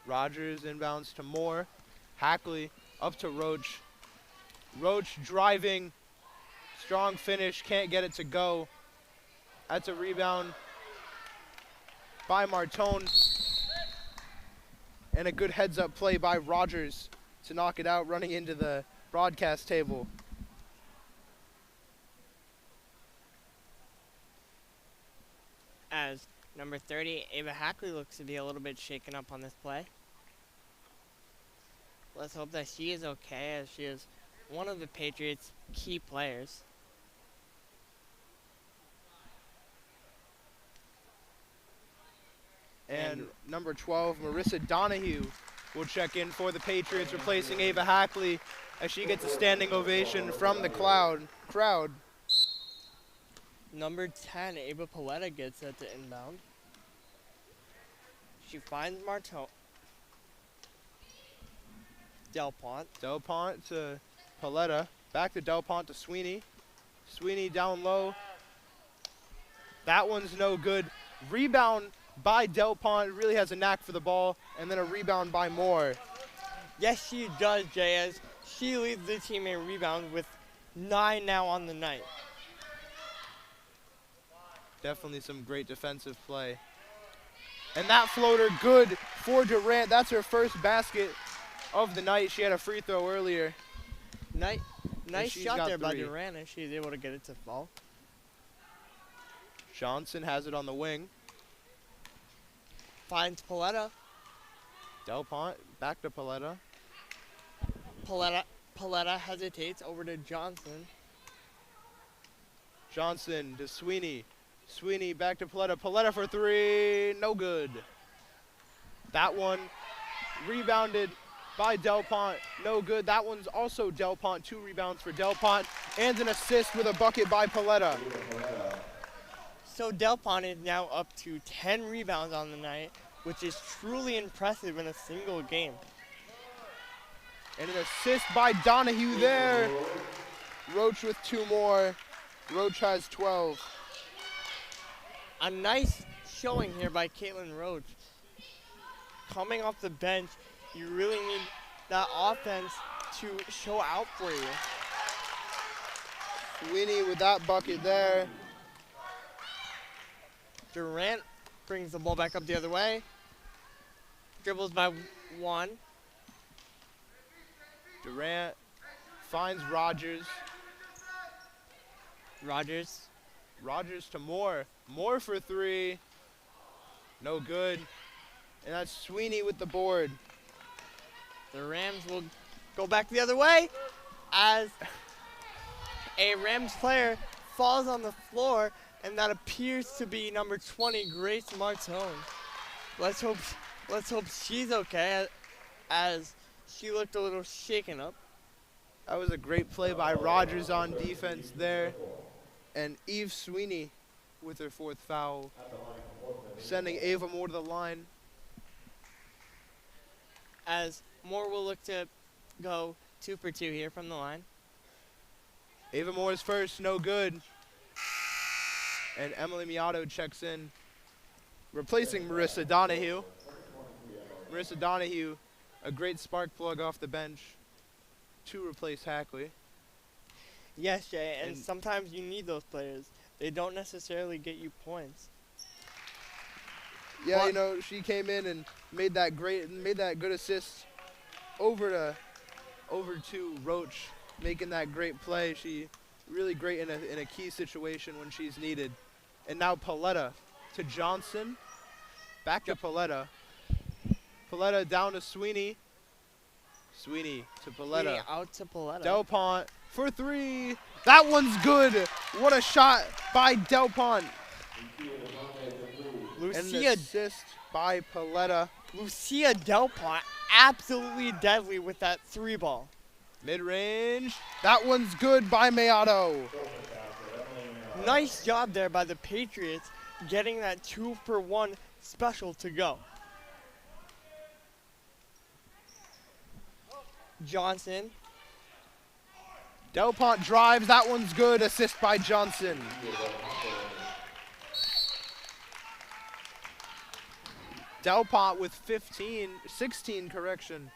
Rogers inbounds to Moore. Hackley up to Roach. Roach driving. Strong finish. Can't get it to go. That's a rebound by Martone. And a good heads-up play by Rogers to knock it out, running into the broadcast table. As number 30, Ava Hackley looks to be a little bit shaken up on this play. Let's hope that she is okay, as she is one of the Patriots' key players. And number 12, Marissa Donahue, will check in for the Patriots, replacing Ava Hackley as she gets a standing ovation from the crowd. Number 10, Ava Paletta gets set to inbound. She finds Martel. Delpont. Delpont to Paletta. Back to Delpont to Sweeney. Sweeney down low. That one's no good. Rebound by Delpont. Really has a knack for the ball. And then a rebound by Moore. Yes, she does, Jay, as she leads the team in rebounds with 9 now on the night. Definitely some great defensive play. And that floater good for Durant. That's her first basket of the night. She had a free throw earlier. Nice she's shot got there by 3. Durant, and she's able to get it to fall. Johnson has it on the wing. Finds Paletta. Delpont back to Paletta. Paletta hesitates over to Johnson. Johnson to Sweeney. Sweeney back to Paletta. Paletta for 3. No good. That one rebounded by Delpont. No good. That one's also Delpont. 2 rebounds for Delpont. And an assist with a bucket by Paletta. So Delpont is now up to 10 rebounds on the night, which is truly impressive in a single game. And an assist by Donahue there. Roach with 2 more. Roach has 12. A nice showing here by Caitlin Roach. Coming off the bench, you really need that offense to show out for you. Sweeney with that bucket there. Durant brings the ball back up the other way. Dribbles by 1. Durant finds Rogers. Rogers to Moore. Moore for 3. No good. And that's Sweeney with the board. The Rams will go back the other way as a Rams player falls on the floor, and that appears to be number 20, Grace Martone. Let's hope she's okay, as she looked a little shaken up. That was a great play by Rogers on defense there. And Eve Sweeney with her 4th foul, sending Ava Moore to the line. As Moore will look to go 2 for 2 here from the line. Ava Moore's first, no good. And Emily Miato checks in, replacing Marissa Donahue. Marissa Donahue, a great spark plug off the bench to replace Hackley. Yes, Jay, and sometimes you need those players. They don't necessarily get you points. Yeah, you know, she came in and made that good assist over to Roach, making that great play. She really great in a key situation when she's needed. And now Paletta to Johnson, back to Paletta. Paletta down to Sweeney. Sweeney to Paletta. Sweeney out to Paletta. Delpont for 3. That one's good. What a shot by Delpont. And an assist by Paletta. Lucia Delpont absolutely deadly with that 3 ball. Mid-range. That one's good by Miato. Nice job there by the Patriots getting that 2-for-1 special to go. Johnson. Delpont drives. That one's good. Assist by Johnson. Delpont with 16 correction.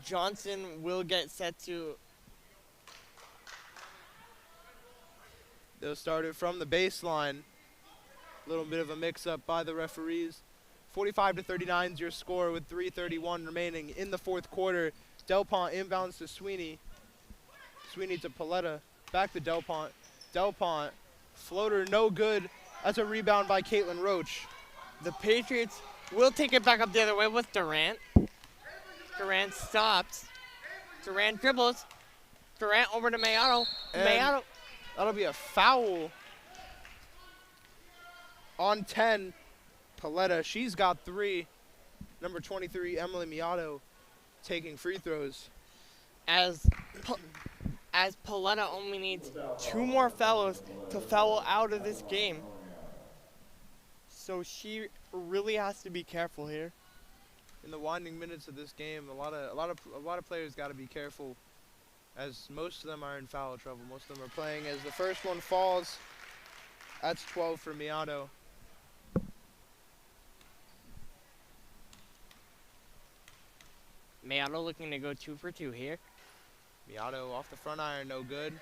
Johnson will get set to. They'll start it from the baseline. A little bit of a mix-up by the referees. 45-39 is your score with 3:31 remaining in the 4th quarter. Delpont inbounds to Sweeney. Sweeney to Paletta. Back to Delpont. Delpont, floater no good. That's a rebound by Caitlin Roach. The Patriots will take it back up the other way with Durant. Durant stops. Durant dribbles. Durant over to Miato. That'll be a foul on 10. Paletta, she's got 3. Number 23, Emily Miato, taking free throws. As Paletta only needs 2 more fouls to foul out of this game. So she really has to be careful here. In the winding minutes of this game, a lot of players got to be careful, as most of them are in foul trouble. Most of them are playing as the first one falls. That's 12 for Miato. Miato looking to go 2 for 2 here. Miato off the front iron, no good.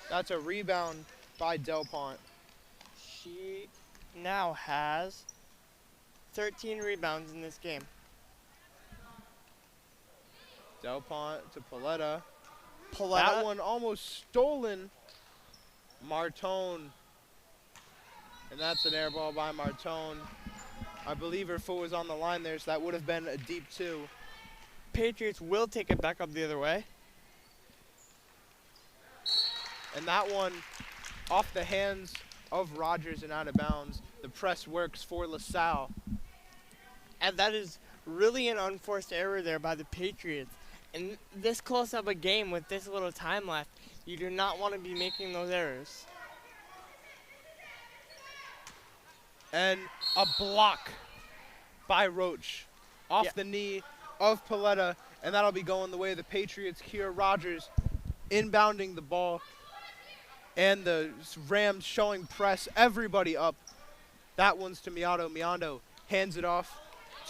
That's a rebound by Delpont. She now has 13 rebounds in this game. Delpont to Paletta. Paletta, That one almost stolen. Martone. And that's an air ball by Martone. I believe her foot was on the line there, so that would have been a deep 2. Patriots will take it back up the other way. And that one off the hands of Rogers and out of bounds. The press works for LaSalle. And that is really an unforced error there by the Patriots. In this close of a game with this little time left, you do not want to be making those errors. And a block by Roach off the knee of Paletta. And that'll be going the way of the Patriots. Kira Rogers inbounding the ball. And the Rams showing press. Everybody up. That one's to Miato. Miato hands it off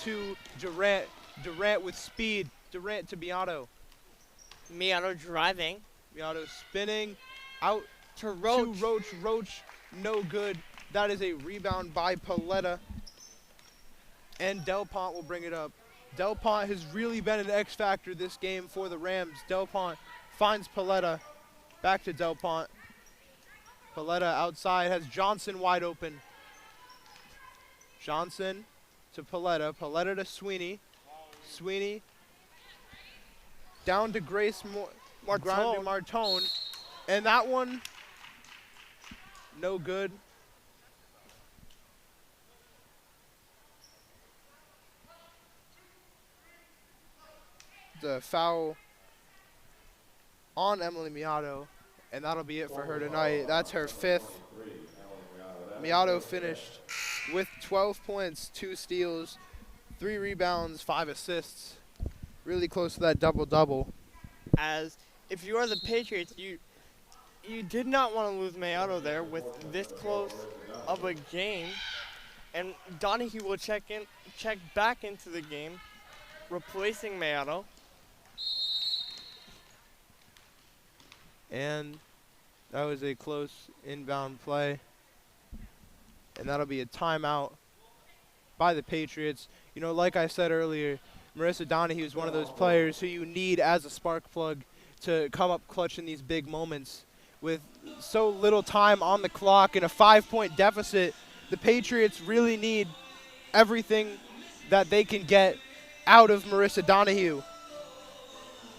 to Durant. Durant with speed. Durant to Miato. Miato driving. Miato spinning out To Roach. to Roach. Roach, no good. That is a rebound by Paletta. And Delpont will bring it up. Delpont has really been an X factor this game for the Rams. Delpont finds Paletta. Back to Delpont. Paletta outside has Johnson wide open. Johnson to Paletta. Paletta to Sweeney. Sweeney down to Grace Martone. And that one, no good. The foul on Emily Miato. And that'll be it for her tonight. That's her 5th. Miato finished with 12 points, 2 steals, 3 rebounds, 5 assists. Really close to that double-double. As if you are the Patriots, you did not want to lose Miato there with this close of a game. And Donahue will check back into the game, replacing Miato. And that was a close inbound play. And that'll be a timeout by the Patriots. You know, like I said earlier, Marissa Donahue is one of those players who you need as a spark plug to come up clutch in these big moments. With so little time on the clock and a 5-point deficit, the Patriots really need everything that they can get out of Marissa Donahue.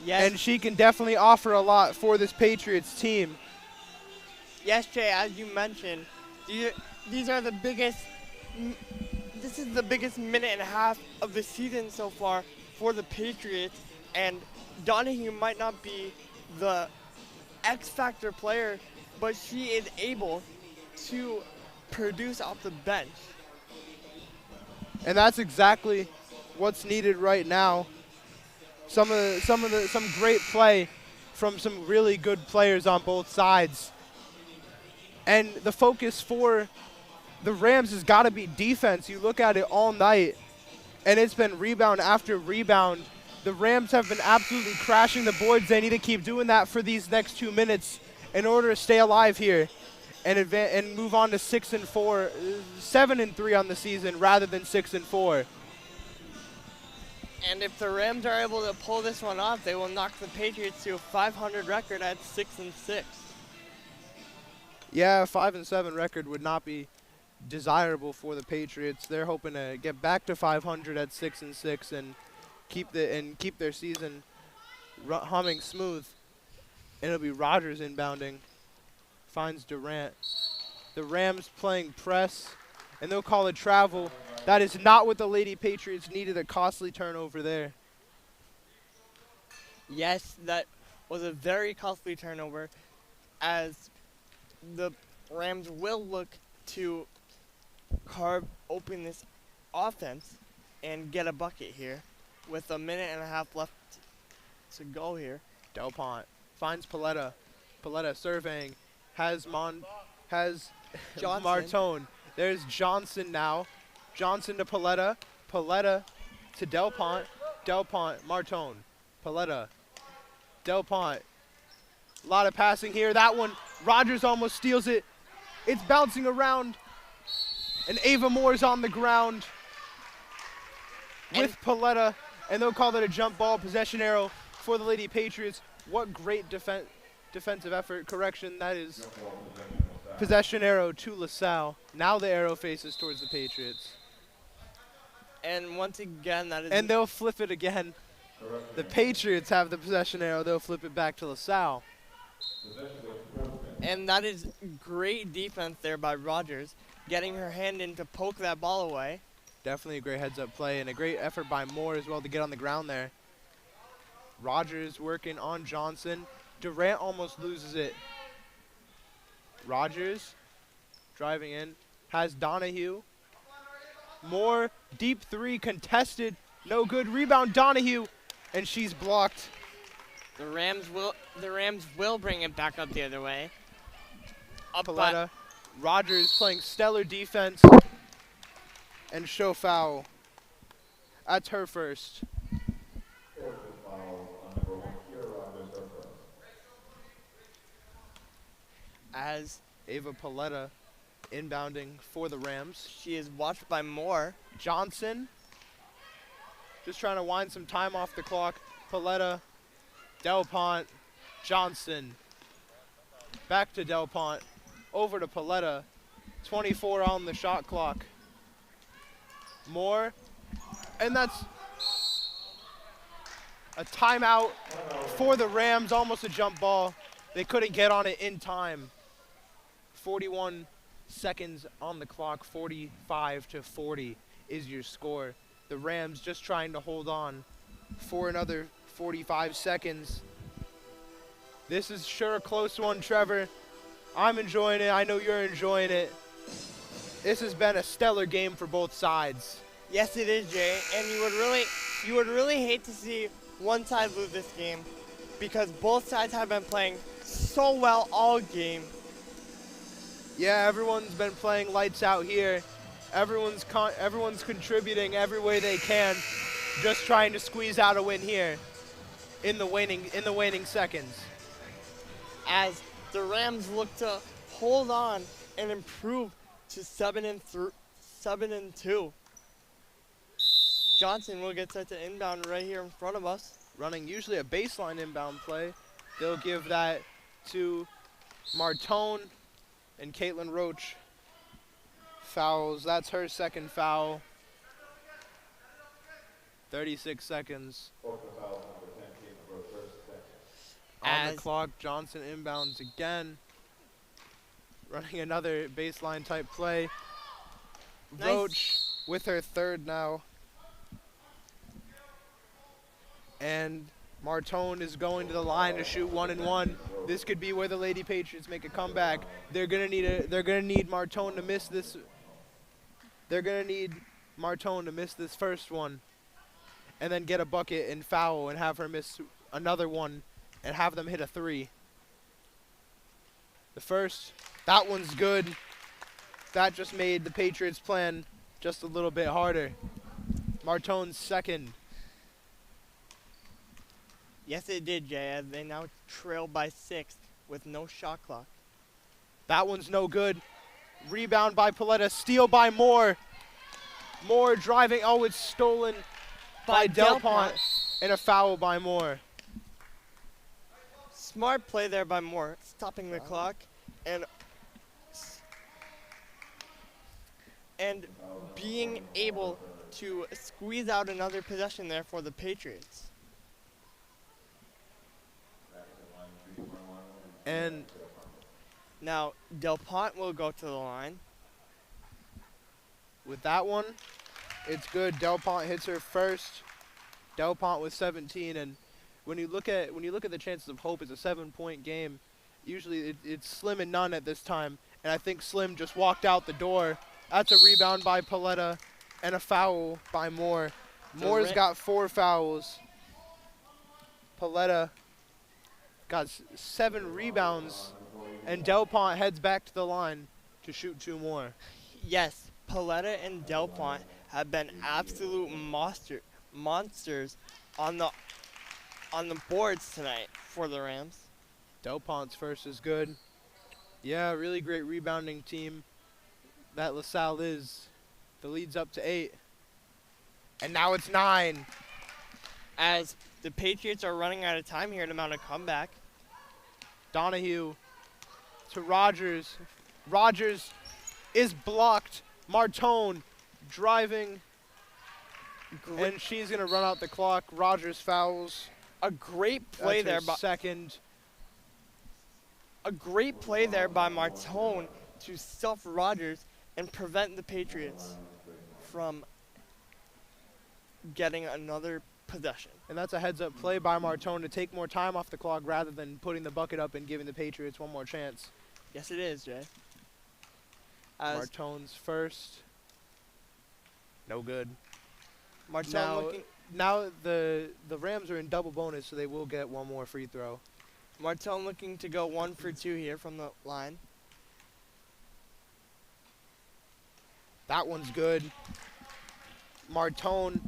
Yes. And she can definitely offer a lot for this Patriots team. Yes, Jay, as you mentioned, these are the biggest. This is the biggest minute and a half of the season so far for the Patriots, and Donahue might not be the X factor player, but she is able to produce off the bench. And that's exactly what's needed right now. Some great play from some really good players on both sides. And the focus for the Rams has got to be defense. You look at it all night, and it's been rebound after rebound. The Rams have been absolutely crashing the boards. They need to keep doing that for these next 2 minutes in order to stay alive here and move on to 6-4, 7-3 on the season rather than 6-4. And if the Rams are able to pull this one off, they will knock the Patriots to a 500 record at 6-6. Yeah, a 5-7 record would not be desirable for the Patriots. They're hoping to get back to 500 at 6-6 and keep their season humming smooth. And it'll be Rogers inbounding. finds Durant. The Rams playing press, and they'll call it travel. That is not what the Lady Patriots needed, a costly turnover there. Yes, that was a very costly turnover, as the Rams will look to carve open this offense and get a bucket here with a minute and a half left to go here. Delpont finds Paletta. Paletta surveying. Has Johnson. Martone. There's Johnson now. Johnson to Paletta. Paletta to Delpont. Delpont, Martone. Paletta. Delpont. A lot of passing here. That one, Rogers almost steals it. It's bouncing around. And Ava Moore's on the ground with Paletta. And they'll call that a jump ball possession arrow for the Lady Patriots. What great defensive effort. Correction, that is possession arrow to LaSalle. Now the arrow faces towards the Patriots. And once again, that is... And they'll flip it again. The Patriots have the possession arrow. They'll flip it back to LaSalle. And that is great defense there by Rogers, getting her hand in to poke that ball away. Definitely a great heads-up play and a great effort by Moore as well to get on the ground there. Rogers working on Johnson. Durant almost loses it. Rogers driving in. Has Donahue. Moore, deep three, contested. No good. Rebound, Donahue. And she's blocked. The Rams will bring it back up the other way. Up Paletta. Rogers playing stellar defense. And show foul. That's her first. As Ava Paletta inbounding for the Rams. she is watched by Moore. Johnson just trying to wind some time off the clock. Paletta, Delpont, Johnson. Back to Delpont. Over to Paletta. 24 on the shot clock. Moore. And that's a timeout for the Rams. Almost a jump ball. They couldn't get on it in time. 41 seconds on the clock. 45-40 is your score. The Rams just trying to hold on for another 45 seconds. This is sure a close one, Trevor. I'm enjoying it. I know you're enjoying it. This has been a stellar game for both sides. Yes, it is, Jay. And you would really hate to see one side lose this game, because both sides have been playing so well all game. Yeah, everyone's been playing lights out here. Everyone's contributing every way they can, just trying to squeeze out a win here in the waning seconds. As the Rams look to hold on and improve to 7-2. Johnson will get set to inbound right here in front of us. Running usually a baseline inbound play. They'll give that to Martone and Caitlin Roach. Fouls. That's her second foul. 36 seconds. On the clock, Johnson inbounds again. Running another baseline type play. Nice. Roach with her third now. And Martone is going to the line to shoot 1-1. This could be where the Lady Patriots make a comeback. They're gonna need Martone to miss this. They're gonna need Martone to miss this first one, and then get a bucket and foul and have her miss another one, and have them hit a three. The first, that one's good. That just made the Patriots' plan just a little bit harder. Martone's second. Yes, it did, Jay, as they now trail by 6 with no shot clock. That one's no good. Rebound by Paletta. Steal by Moore. Moore driving. Oh, it's stolen by Delpont. And a foul by Moore. Smart play there by Moore, stopping the clock and being able to squeeze out another possession there for the Patriots. And Now, Del Pont will go to the line. With that one, it's good. Del Pont hits her first. Del Pont with 17, and when you look at the chances of hope, it's a 7-point game. Usually it's slim and none at this time, and I think Slim just walked out the door. That's a rebound by Paletta and a foul by Moore. Moore's got 4 fouls. Paletta got 7 rebounds, and Del Pont heads back to the line to shoot 2 more. Yes, Paletta and Del Pont have been absolute monsters on the boards tonight for the Rams. Del Pont's first is good. Yeah, really great rebounding team that LaSalle is. The lead's up to 8. And now it's 9. As the Patriots are running out of time here to mount a comeback. Donahue to Rogers. Rogers is blocked. Martone driving. And she's going to run out the clock. Rogers fouls. A great play That's her there by second. a great play there by Martone to stuff Rogers and prevent the Patriots from getting another possession. And that's a heads-up play by Martone to take more time off the clock rather than putting the bucket up and giving the Patriots one more chance. Yes, it is, Jay. Martone's first. No good. Martone looking. Now the Rams are in double bonus, so they will get one more free throw. Martone looking to go 1 for 2 here from the line. That one's good. Martone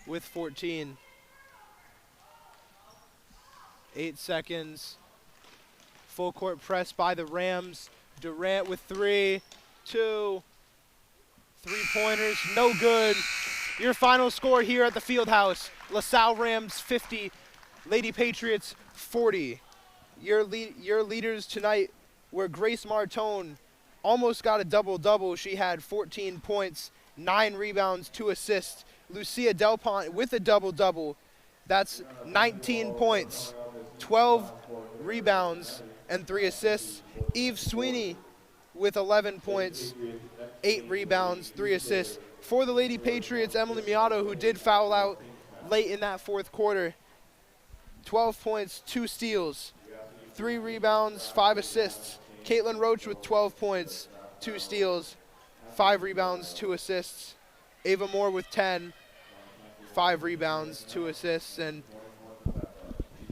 with 14. 8 seconds. Full court press by the Rams. Durant with 3, 2, 3-pointers, no good. Your final score here at the Fieldhouse: LaSalle Rams 50, Lady Patriots 40. Your leaders tonight were Grace Martone, almost got a double-double. She had 14 points, 9 rebounds, 2 assists. Lucia Del Pont with a double-double. That's 19 points, 12 rebounds, and 3 assists. Eve Sweeney with 11 points, 8 rebounds, 3 assists. For the Lady Patriots, Emily Miato, who did foul out late in that fourth quarter, 12 points, 2 steals, 3 rebounds, 5 assists. Caitlin Roach with 12 points, 2 steals, 5 rebounds, 2 assists. Ava Moore with 10, 5 rebounds, 2 assists. And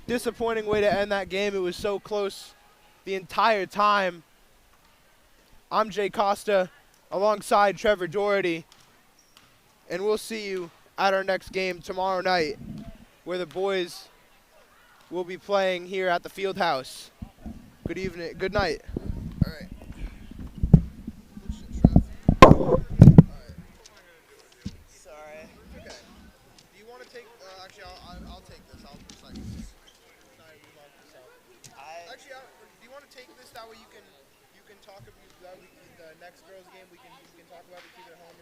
disappointing way to end that game. It was so close the entire time. I'm Jay Costa alongside Trevor Doherty. And we'll see you at our next game tomorrow night, where the boys will be playing here at the Fieldhouse. Good evening. Good night. All right. Sorry. Okay. Do you want to take? Actually, I'll take this. I'll recycle this. Actually, do you want to take this? That way you can talk about the next girls' game. We can talk about it, keep it at home.